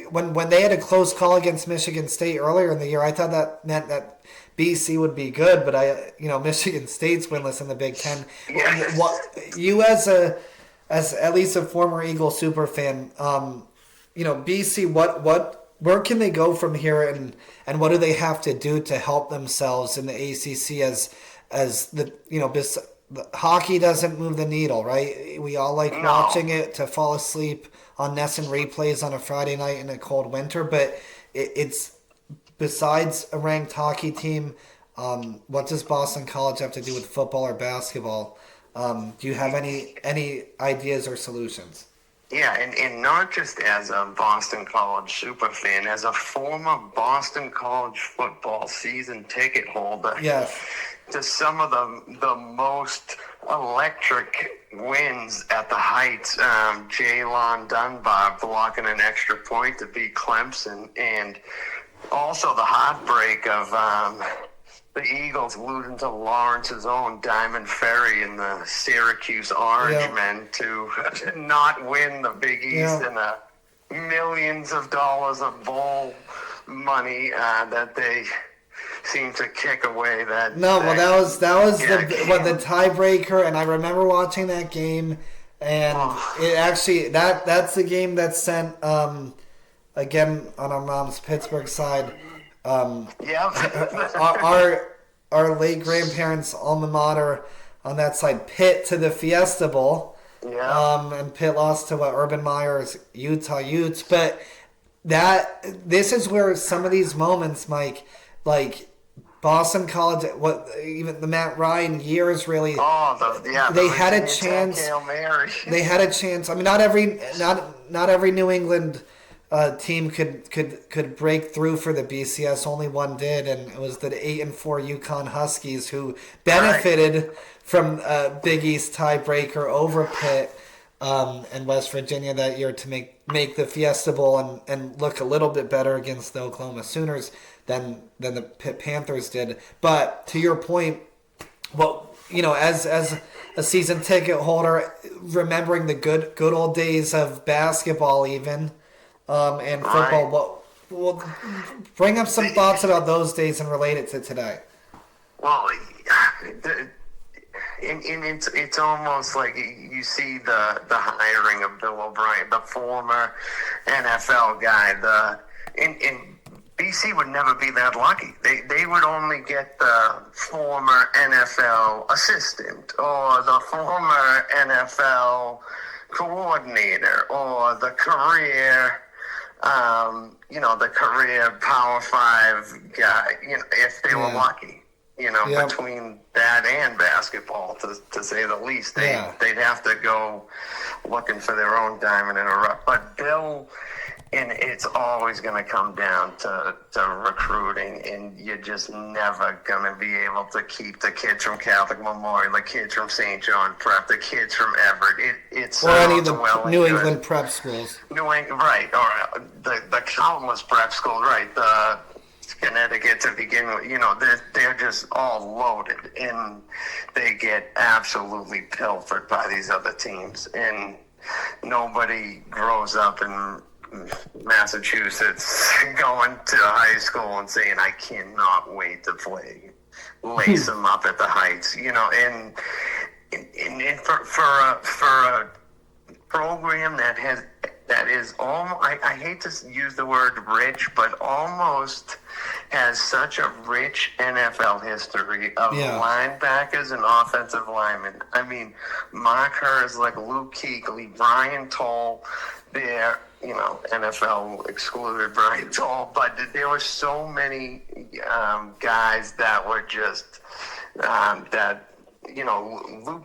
A: when they had a close call against Michigan State earlier in the year, I thought that meant that BC would be good, but Michigan State's winless in the Big Ten.
B: Yes.
A: You as at least a former Eagle super fan, BC, where can they go from here, and what do they have to do to help themselves in the ACC as the hockey doesn't move the needle, right? We all like watching it to fall asleep on Nesson replays on a Friday night in a cold winter, but it's besides a ranked hockey team, what does Boston College have to do with football or basketball? Do you have any ideas or solutions?
B: Yeah, and not just as a Boston College super fan, as a former Boston College football season ticket holder.
A: Yeah.
B: To some of the most electric wins at the Heights. Jaylon Dunbar blocking an extra point to beat Clemson, and also the heartbreak of the Eagles losing to Lawrence's own Diamond Ferry and the Syracuse Orange men to not win the Big East and the millions of dollars of bowl money that they seemed to kick away. That was the tiebreaker, and I remember watching that game, and it actually that's the game that sent again on our mom's Pittsburgh side. Our late grandparents' alma mater on that side, Pitt, to the Fiesta Bowl. Yeah. And Pitt lost to Urban Meyer's Utah Utes. But this is where some of these moments, Mike, like Boston College, even the Matt Ryan years, really. They had a chance. They had a chance. I mean, not every New England team could break through for the BCS. Only one did, and it was the 8-4 UConn Huskies who benefited from Big East tiebreaker over Pitt and West Virginia that year to make the Fiesta Bowl and look a little bit better against the Oklahoma Sooners than the Pitt Panthers did. But to your point,
A: as a season ticket holder, remembering the good old days of basketball, even and
B: Right.
A: football. Well, bring up some thoughts about those days and relate it to today.
B: Well, the, and it's almost like you see the hiring of Bill O'Brien, the former NFL guy. In BC would never be that lucky. They would only get the former NFL assistant or the former NFL coordinator or the career the career Power Five guy, if they were lucky,
A: Yep.
B: between that and basketball, to say the least, they'd have to go looking for their own diamond in a rough. But Bill, and it's always going to come down to recruiting, and you're just never going to be able to keep the kids from Catholic Memorial, the kids from St. John Prep, the kids from Everett. It's
A: Or any of the
B: well
A: New
B: good.
A: England prep schools.
B: New England, right, or the countless prep schools, right, the Connecticut to begin with, they're just all loaded, and they get absolutely pilfered by these other teams, and nobody grows up in Massachusetts going to high school and saying, I cannot wait to play, lace them up at the Heights, and for a program that is almost, I hate to use the word rich, but almost has such a rich NFL history of linebackers and offensive linemen. I mean, Mark Hurst, like Luke Kuechly, Brian Toll, they're, NFL excluded Brian Toll, but there were so many guys that were just, Luke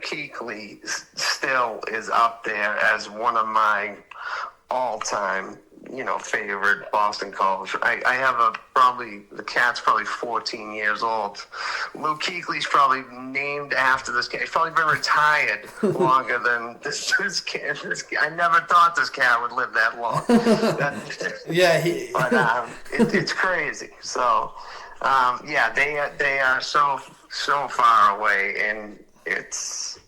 B: Kuechly still is up there as one of my all-time, favorite Boston College. I have the cat's probably 14 years old. Luke Kuechly's probably named after this cat. He's probably been retired longer than this cat. I never thought this cat would live that long. But it's crazy. So, they are so far away, and it's.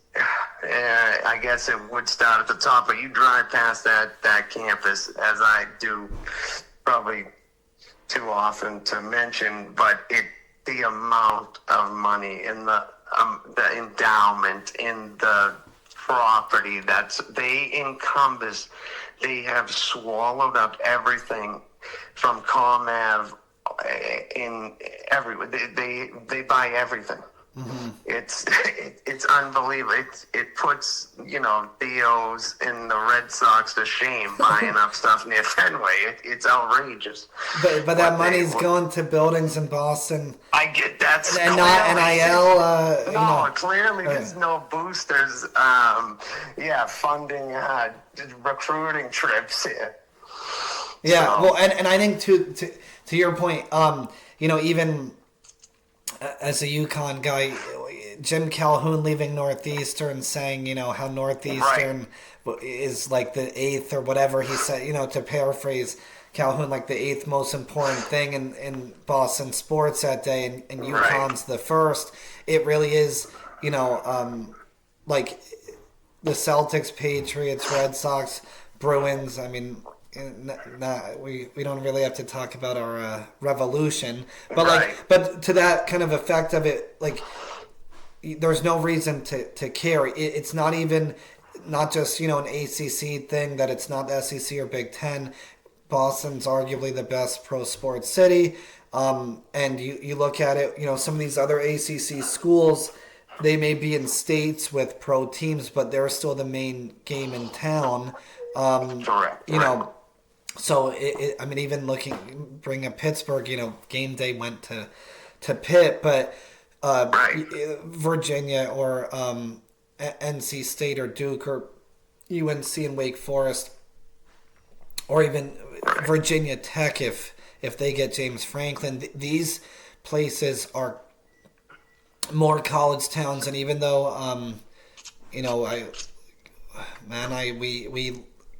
B: I guess it would start at the top, but you drive past that campus, as I do probably too often to mention, but the amount of money in the endowment in the property they encompass, they have swallowed up everything from ComAv in everywhere. They buy everything. Mm-hmm. It's unbelievable. It puts Theo's and the Red Sox to shame buying up stuff near Fenway. It's outrageous.
A: But that money's going to buildings in Boston.
B: I get that's
A: and not NIL.
B: Clearly there's no boosters. Funding recruiting trips here.
A: Yeah, so. Well, and I think to your point, even. As a UConn guy, Jim Calhoun leaving Northeastern, saying, how Northeastern is like the eighth or whatever he said, to paraphrase Calhoun, like the eighth most important thing in Boston sports that day, and UConn's the first. It really is, like the Celtics, Patriots, Red Sox, Bruins. I mean, we don't really have to talk about our revolution, but but to that kind of effect of it, like there's no reason to care. It's not just an ACC thing that it's not the SEC or Big Ten. Boston's arguably the best pro sports city, and you look at it, some of these other ACC schools, they may be in states with pro teams, but they're still the main game in town.
B: Correct.
A: So even bring up Pittsburgh, game day went to Pitt, but Virginia or NC State or Duke or UNC and Wake Forest, or even Virginia Tech if they get James Franklin, these places are more college towns, and even though we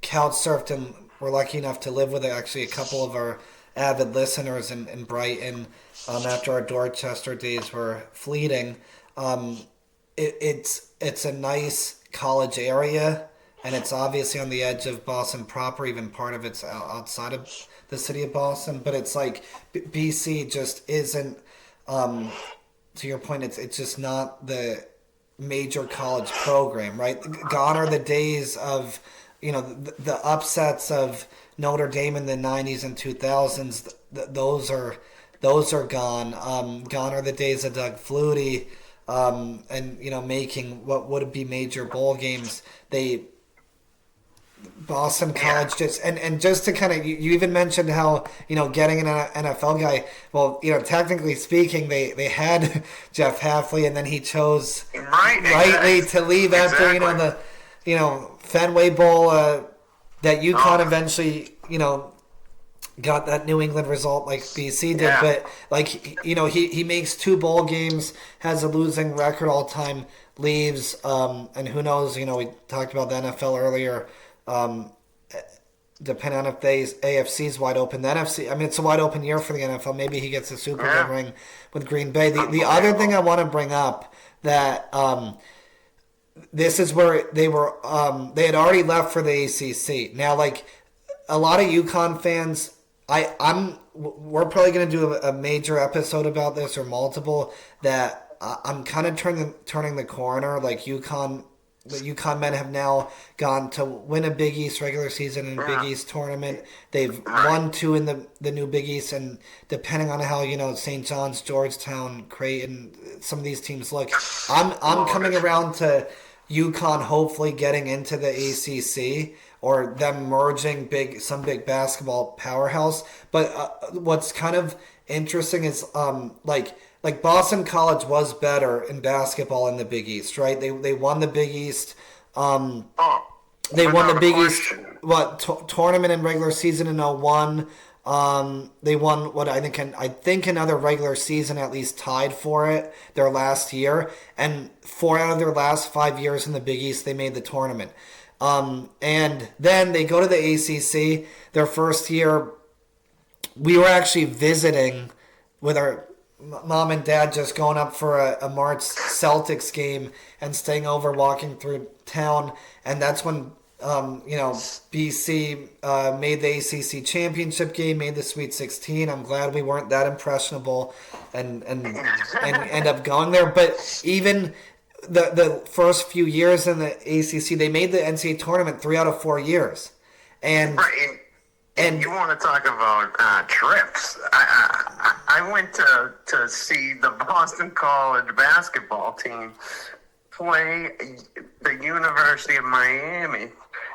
A: couch surfed and we're lucky enough to live with actually a couple of our avid listeners in Brighton after our Dorchester days were fleeting. it's a nice college area, and it's obviously on the edge of Boston proper. Even part of it's outside of the city of Boston, but it's like BC just isn't. To your point, it's just not the major college program, right? Gone are the days of, the upsets of Notre Dame in the '90s and 2000s. Those are gone. Gone are the days of Doug Flutie, and making what would be major bowl games. Boston College just and just to kind of you even mentioned how getting an NFL guy. Well, technically speaking, they had Jeff Hafley, and then he chose rightly to leave after the Fenway Bowl that UConn eventually got that New England result like BC did, but he makes 2 bowl games, has a losing record all time, leaves, and who knows? We talked about the NFL earlier. Depending on if the AFC's wide open, the NFC. I mean, it's a wide open year for the NFL. Maybe he gets a Super Bowl ring with Green Bay. The other thing I want to bring up that this is where they were. They had already left for the ACC. Now, like a lot of UConn fans, we're probably going to do a major episode about this or multiple. That I'm kind of turning the corner. Like UConn. The UConn men have now gone to win a Big East regular season and a Big East tournament. They've won 2 in the new Big East, and depending on how St. John's, Georgetown, Creighton, some of these teams look, I'm coming around to UConn hopefully getting into the ACC or them merging some big basketball powerhouse. But what's kind of interesting is like Boston College was better in basketball in the Big East, right? They won the Big East. They won the Big East tournament and regular season in 01. They won what I think another regular season at least tied for it their last year, and 4 out of their last 5 years in the Big East they made the tournament. And then they go to the ACC. Their first year, we were actually visiting with our mom and dad, just going up for a March Celtics game and staying over, walking through town, and that's when BC made the ACC championship game, made the Sweet 16. I'm glad we weren't that impressionable and end up going there. But even the first few years in the ACC, they made the NCAA tournament 3 out of 4 years, and.
B: And you want to talk about trips? I went to see the Boston College basketball team play the University of Miami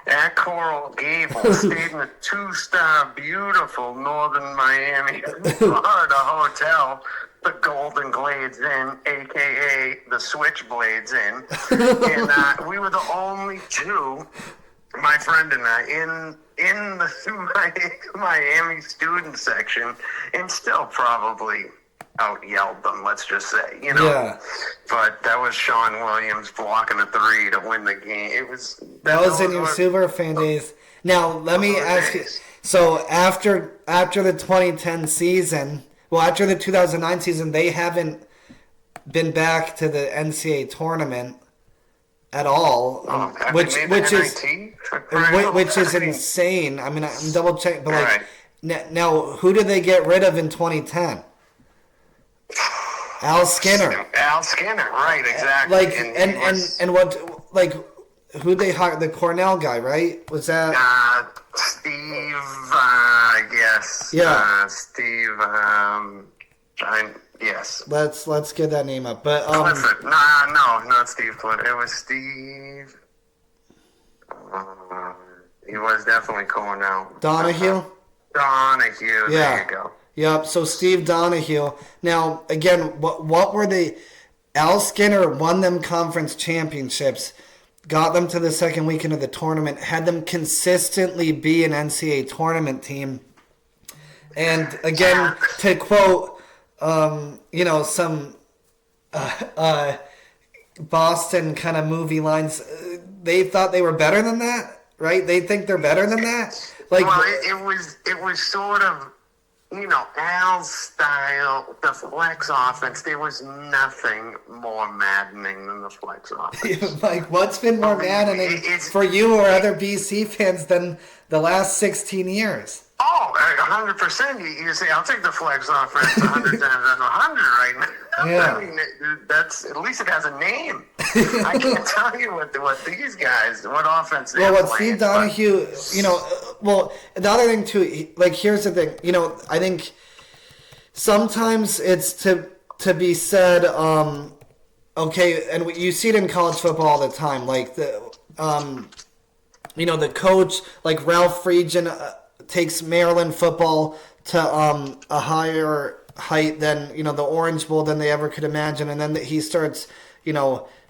B: at Coral Gables. Stayed in a 2-star, beautiful northern Miami, Florida hotel. The Golden Glades Inn, a.k.a. the Switchblades Inn. And we were the only 2, my friend and I, in the Miami student section, and still probably out-yelled them, let's just say, Yeah. But that was Sean Williams blocking a 3 to win the game. That was
A: in your super fan days. Now, let me ask you, so after the 2010 season, after the 2009 season, they haven't been back to the NCAA tournament at all, which is insane. I mean, I'm double checking, but now who did they get rid of in 2010? Al Skinner.
B: Al Skinner, right? Exactly.
A: And what who they hired? The Cornell guy, right? Was that
B: Steve? I guess.
A: Yeah.
B: Steve. Yes.
A: Let's get that name up. But
B: Clifford. No, not Steve Clifford. It was Steve. He was definitely Cornell.
A: Donahue.
B: Yeah. There you go.
A: Yep. So Steve Donahue. Now again, what were they? Al Skinner won them conference championships, got them to the second weekend of the tournament, had them consistently be an NCAA tournament team, and again, to quote. Some Boston kind of movie lines. They thought they were better than that, right? They think they're better than that.
B: It was sort of Al's style, the flex offense, there was nothing more maddening than the flex offense.
A: Like, what's been more maddening for you or other BC fans than the last 16 years?
B: Oh, 100%. You say, I'll take the flex offense 100 times out of 100 right now.
A: Yeah.
B: I mean, that's, at least it has a name. I can't tell you what these guys, what offense they're
A: Well, what
B: playing,
A: Steve Donahue, the other thing too, like, here's the thing, I think sometimes it's to be said, okay, and you see it in college football all the time, like the coach, like Ralph Friedgen, takes Maryland football to a higher height than the Orange Bowl than they ever could imagine, and then he starts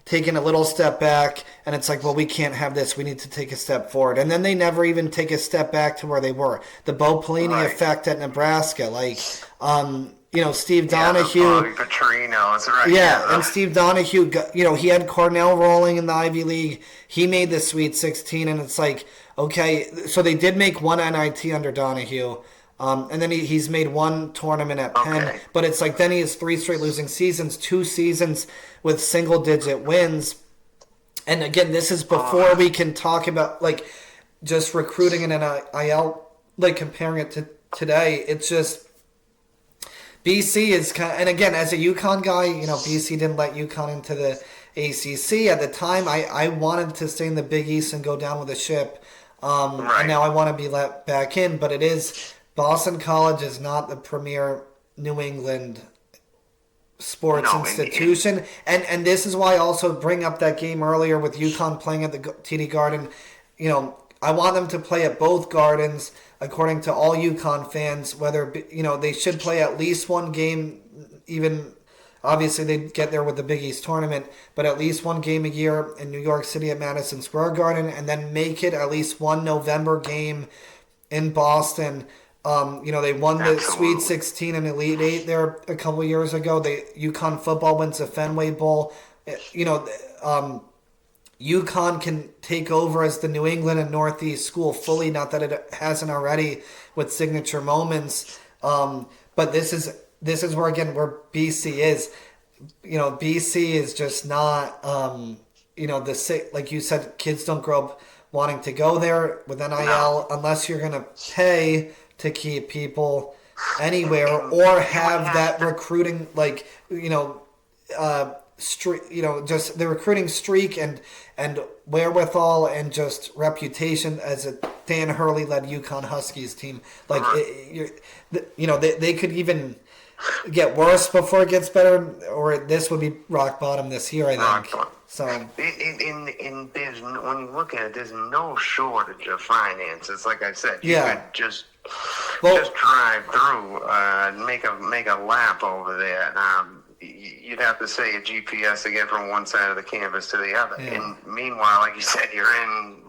A: taking a little step back, and it's like, well, we can't have this. We need to take a step forward, and then they never even take a step back to where they were. The Bo Pelini effect at Nebraska, like Steve Donahue,
B: Petrino's right.
A: Yeah, and Steve Donahue, he had Cornell rolling in the Ivy League. He made the Sweet 16, and it's like, okay, so they did make one NIT under Donahue, and then he's made one tournament at Penn, but it's like then he has 3 straight losing seasons, 2 seasons with single-digit wins, and again, this is before we can talk about like just recruiting in NIL, like comparing it to today. It's just BC is kind of, and again, as a UConn guy, BC didn't let UConn into the ACC at the time. I wanted to stay in the Big East and go down with the ship. And now I want to be let back in, but it is Boston College is not the premier New England sports institution, and this is why I also bring up that game earlier with UConn playing at the TD Garden. I want them to play at both gardens, according to all UConn fans. Whether they should play at least one game, even. Obviously, they'd get there with the Big East tournament, but at least one game a year in New York City at Madison Square Garden, and then make it at least one November game in Boston. They won the Sweet 16 and Elite 8 there a couple years ago. UConn football wins the Fenway Bowl. UConn can take over as the New England and Northeast school fully, not that it hasn't already with signature moments. But this is where, again, where BC is. BC is just not, like you said, kids don't grow up wanting to go there with NIL unless you're going to pay to keep people anywhere or have that recruiting, like, just the recruiting streak and wherewithal and just reputation as a Dan Hurley-led UConn Huskies team. Like, they could even get worse before it gets better, or this would be rock bottom this year, I think. So,
B: when you look at it, there's no shortage of finances. Like I said, you could just drive through and make a lap over there. You'd have to say a GPS to get from one side of the campus to the other. Yeah. And meanwhile, like you said, you're in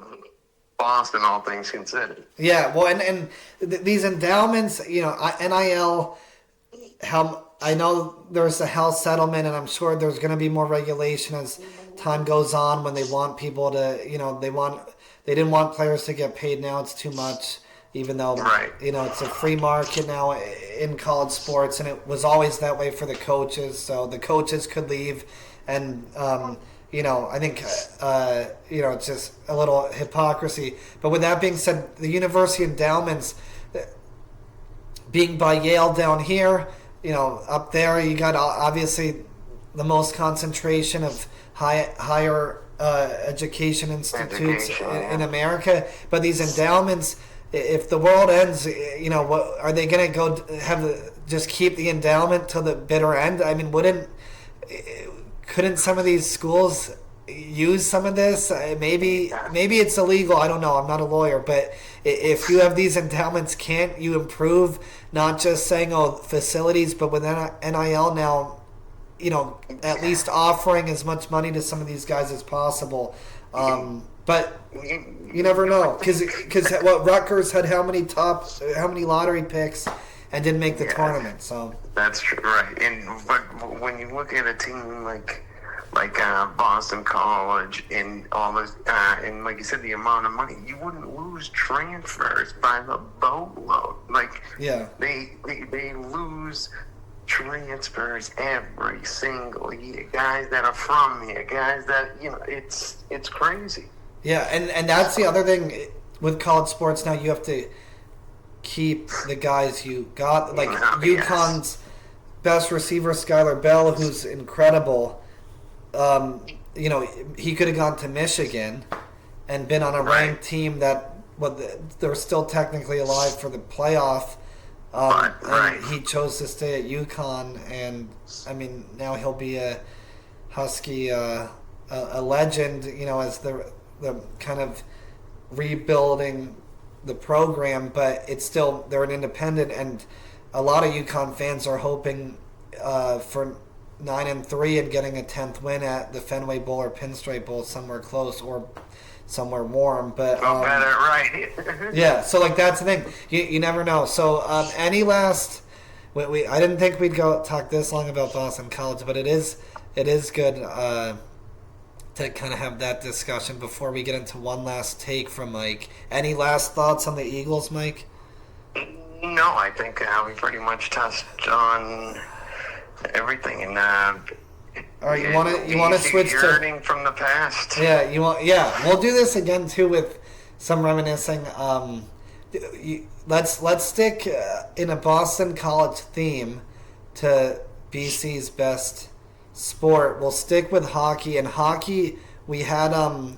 B: Boston, all things considered.
A: Yeah, well, and these endowments, NIL. I know there's a health settlement, and I'm sure there's going to be more regulation as time goes on when they want people to, they didn't want players to get paid. Now it's too much, even though, it's a free market now in college sports, and it was always that way for the coaches. So the coaches could leave, and, I think, it's just a little hypocrisy. But with that being said, the university endowments, being by Yale down here, up there, you got obviously the most concentration of higher education institutes in America. But these endowments, if the world ends, what are they going to go just keep the endowment till the bitter end? I mean, couldn't some of these schools use some of this? Maybe it's illegal. I don't know. I'm not a lawyer, but if you have these endowments, can't you improve? Not just saying, facilities, but with NIL now, at least offering as much money to some of these guys as possible. But you never know, because Rutgers had how many lottery picks and didn't make the tournament. So
B: that's true, right? But when you look at a team like Boston College and all this, and like you said, the amount of money, you wouldn't lose transfers by the boatload. Like,
A: Yeah.
B: They lose transfers every single year. Guys that are from here, guys that it's crazy.
A: Yeah, and that's the other thing with college sports now. You have to keep the guys you got. Like UConn's best receiver, Skylar Bell, who's incredible. He could have gone to Michigan and been on a ranked team that they're still technically alive for the playoff. And he chose to stay at UConn, and I mean now he'll be a Husky, a legend. As the kind of rebuilding the program, but it's still they're an independent, and a lot of UConn fans are hoping for 9-3 and getting a 10th win at the Fenway Bowl or Pinstripe Bowl, somewhere close or somewhere warm. But
B: better, right?
A: Yeah, so like that's the thing. You never know. So any last? I didn't think we'd talk this long about Boston College, but it is good to kind of have that discussion before we get into one last take from Mike. Any last thoughts on the Eagles, Mike?
B: No, I think we pretty much touched on everything, and
A: all right, you want to switch to
B: yearning from the past.
A: Yeah, we'll do this again too with some reminiscing. Let's stick in a Boston College theme to BC's best sport. We'll stick with hockey. And hockey, we had a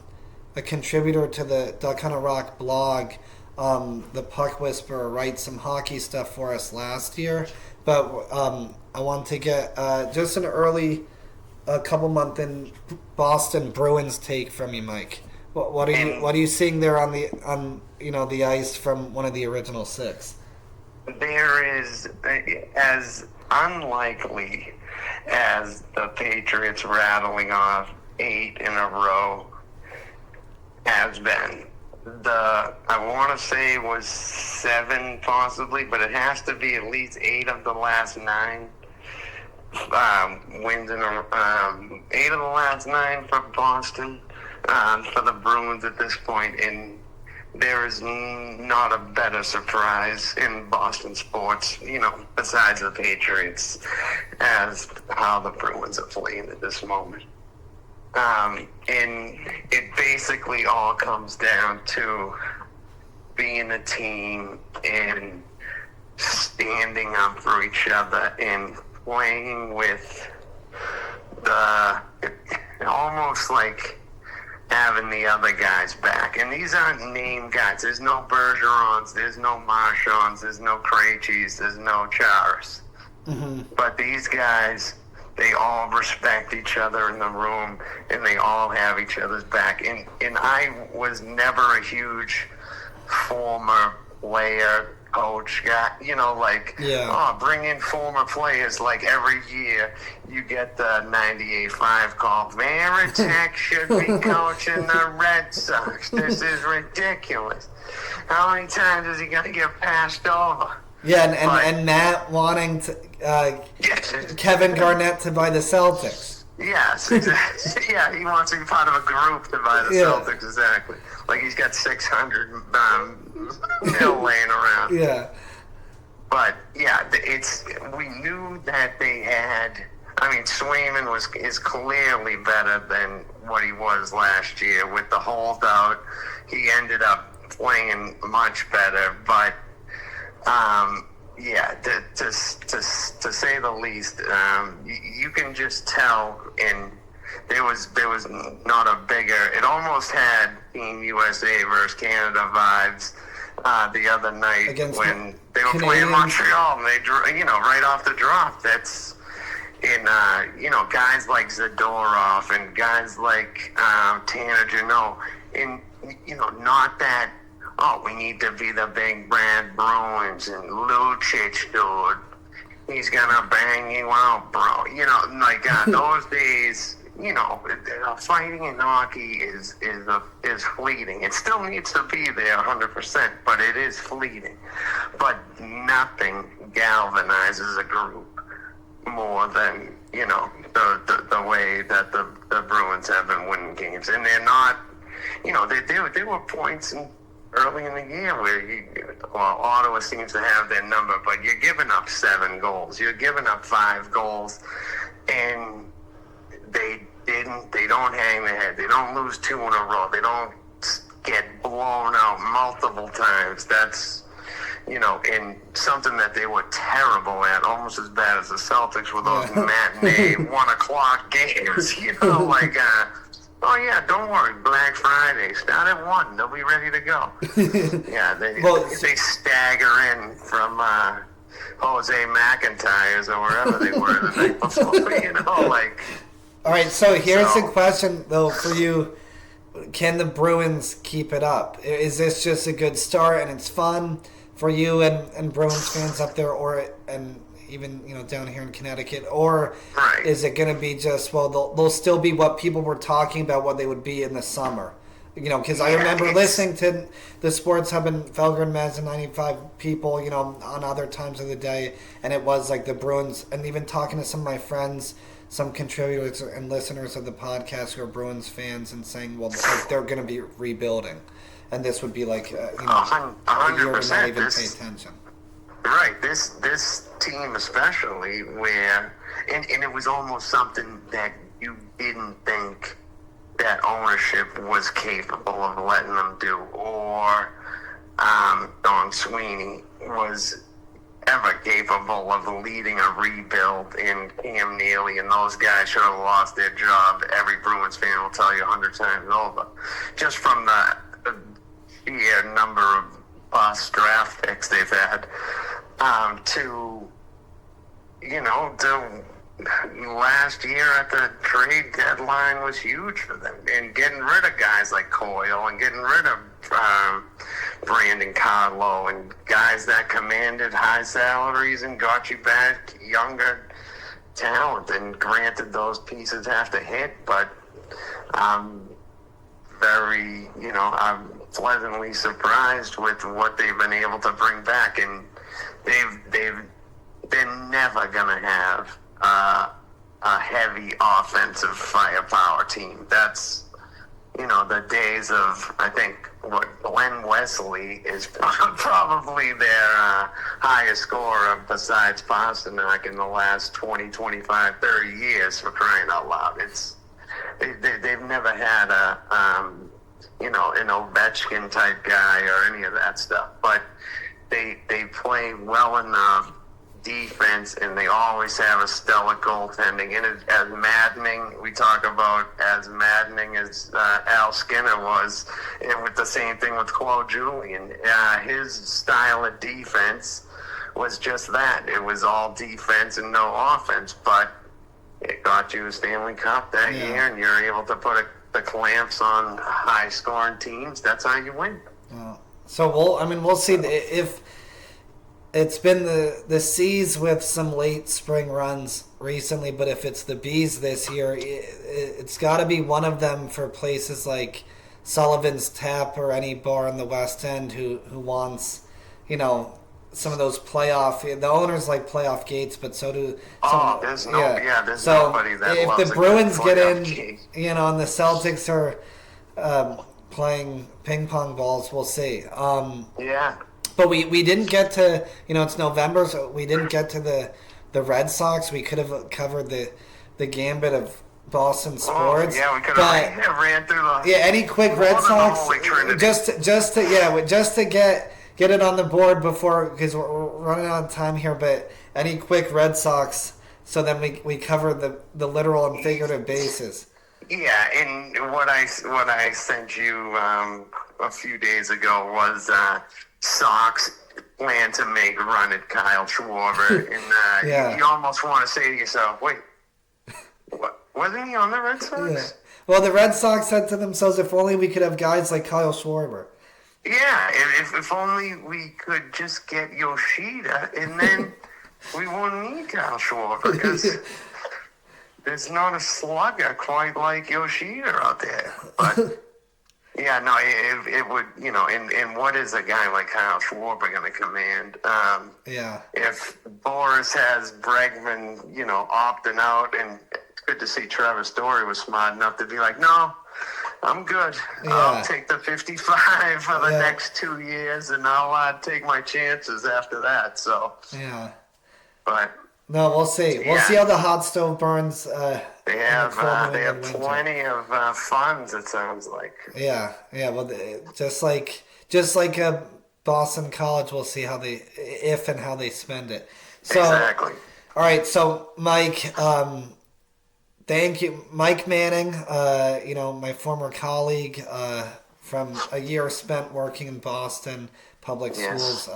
A: contributor to the Duck Hunter Rock blog, the Puck Whisperer, write some hockey stuff for us last year. But I want to get just a couple month in Boston Bruins take from you, Mike. What are you seeing there on the ice from one of the original six?
B: There is as unlikely as the Patriots rattling off 8 in a row has been. I want to say it was 7 possibly, but it has to be at least 8 of the last 9 wins in 8 of the last 9 for Boston, for the Bruins at this point, and there is not a better surprise in Boston sports, besides the Patriots, as how the Bruins are playing at this moment. And it basically all comes down to being a team and standing up for each other and playing with almost like having the other guys back. And these aren't named guys. There's no Bergerons, there's no Marchands, there's no Krejcis, there's no Charas. Mm-hmm. But these guys, they all respect each other in the room, and they all have each other's back. And I was never a huge former player, coach guy, bring in former players. Like every year you get the 98.5 call, Veritek should be coaching the Red Sox. This is ridiculous. How many times is he going to get passed over?
A: Yeah, and Matt wanting to Kevin Garnett to buy the Celtics.
B: Yes, exactly. Yeah, he wants to be part of a group to buy the Celtics, exactly. Like he's got 600 mil laying around.
A: Yeah.
B: But, yeah, we knew that they had... I mean, Swayman is clearly better than what he was last year. With the holdout, he ended up playing much better, but... to say the least, you can just tell, and there was not a bigger. It almost had Team USA versus Canada vibes the other night when they were playing Montreal, and they right off the drop. That's in guys like Zadorov and guys like Tanner Janot, and not that. Oh, we need to be the big Brad Bruins and Lucic, dude. He's gonna bang you out, bro. Those days. Fighting in hockey is fleeting. It still needs to be there 100%, but it is fleeting. But nothing galvanizes a group more than the way that the Bruins have been winning games, and they're not. There were points in early in the year where Ottawa seems to have their number, but you're giving up 7 goals. You're giving up 5 goals, and they don't hang their head. They don't lose 2 in a row. They don't get blown out multiple times. That's, and something that they were terrible at, almost as bad as the Celtics with those matinee 1 o'clock games, oh yeah, don't worry, Black Friday, start at 1, they'll be ready to go. Yeah, they stagger in from Jose McIntyre's or wherever they were the night before,
A: All right, so here's the question, though, for you. Can the Bruins keep it up? Is this just a good start and it's fun for you and Bruins fans up there, and even down here in Connecticut, or is it going to be just they'll still be what people were talking about what they would be in the summer? Because I remember listening to the Sports Hub in Felger, Mass, 95 people, on other times of the day, and it was like the Bruins, and even talking to some of my friends, some contributors and listeners of the podcast who are Bruins fans, and saying, they're going to be rebuilding, and this would be like,
B: 100%.
A: A year to not even pay attention.
B: Right, this team especially, where, and it was almost something that you didn't think that ownership was capable of letting them do, or Don Sweeney was ever capable of leading a rebuild, in Cam Neely and those guys should have lost their job. Every Bruins fan will tell you 100 times over. Just from the sheer number of bust draft picks they've had, to last year at the trade deadline was huge for them, and getting rid of guys like Coyle and getting rid of Brandon Carlo and guys that commanded high salaries and got you back younger talent. And granted, those pieces have to hit, but I'm pleasantly surprised with what they've been able to bring back, and they're never gonna have a heavy offensive firepower team. That's the days of, I think, Glenn Wesley is probably their highest scorer besides Pasternak in the last 20, 25, 30 years, for crying out loud. They've never had an Ovechkin type guy or any of that stuff, but they play well enough defense, and they always have a stellar goaltending. And as maddening, we talk about as maddening as Al Skinner was, and with the same thing with Claude Julien. His style of defense was just that. It was all defense and no offense, but it got you a Stanley Cup that year, and you're able to put the clamps on high-scoring teams. That's how you win.
A: So we'll see if. It's been the C's with some late spring runs recently, but if it's the B's this year, it's got to be one of them for places like Sullivan's Tap or any bar in the West End who wants, some of those playoff. The owners like playoff gates, but so do.
B: There's nobody that
A: if
B: loves
A: the Bruins get in,
B: gate.
A: And the Celtics are playing ping pong balls, we'll see. But we didn't get to, it's November, so we didn't get to the Red Sox. We could have covered the gambit of Boston sports.
B: We could have ran through the...
A: Yeah, any quick Red Sox, just to get it on the board before, because we're running out of time here, but any quick Red Sox, so then we cover the literal and figurative bases.
B: Yeah, and what I sent you a few days ago was... Sox plan to make a run at Kyle Schwarber, and you almost want to say to yourself, wait, wasn't he on the Red Sox?
A: Yeah. Well, the Red Sox said to themselves, if only we could have guys like Kyle Schwarber.
B: Yeah, if only we could just get Yoshida, and then we won't need Kyle Schwarber, because there's not a slugger quite like Yoshida out there. But... yeah, no, it would, and what is a guy like Kyle Schwarber going to command? If Boris has Bregman, opting out, and it's good to see Trevor Story was smart enough to be like, no, I'm good.
A: Yeah.
B: I'll take the 55 for the
A: Yeah.
B: next 2 years, and I'll take my chances after that. So,
A: Yeah.
B: but
A: No, we'll see. We'll see how the hot stove burns.
B: they have plenty of funds. It sounds like.
A: Yeah, yeah. Well, just like a Boston College, we'll see how they if and how they spend it. So,
B: Exactly.
A: all right. So, Mike, thank you, Mike Manning. My former colleague from a year spent working in Boston public schools.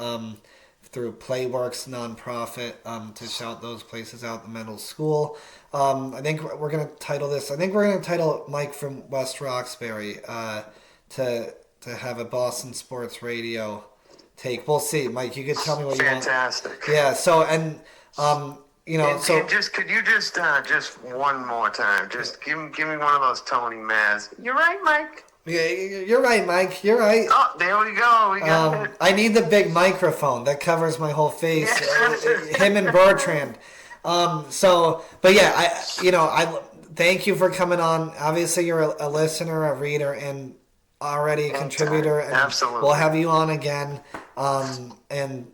A: Through Playworks nonprofit to shout those places out, the middle school. I think we're going to title this. I think we're going to title Mike from West Roxbury to have a Boston sports radio take. We'll see, Mike. You could tell me what you want.
B: Fantastic.
A: Yeah. So and
B: could you just one more time, just give me one of those Tony Maz. You're right, Mike.
A: Yeah, you're right, Mike. You're right.
B: Oh, there we go. We got it.
A: I need the big microphone that covers my whole face. Him and Bertrand. But yeah, I thank you for coming on. Obviously, you're a listener, a reader, and already a contributor. And
B: Absolutely.
A: We'll have you on again. And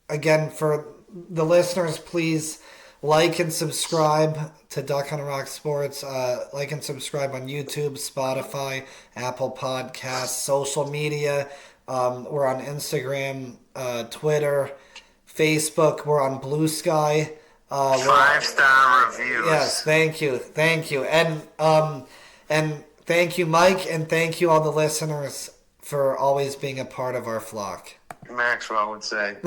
A: again, for the listeners, please like and subscribe to Duck on a Rock Sports. Like and subscribe on YouTube, Spotify, Apple Podcasts, social media. We're on Instagram, Twitter, Facebook. We're on Blue Sky.
B: 5-star reviews.
A: Yes, thank you, and thank you, Mike, and thank you all the listeners for always being a part of our flock.
B: Maxwell would say.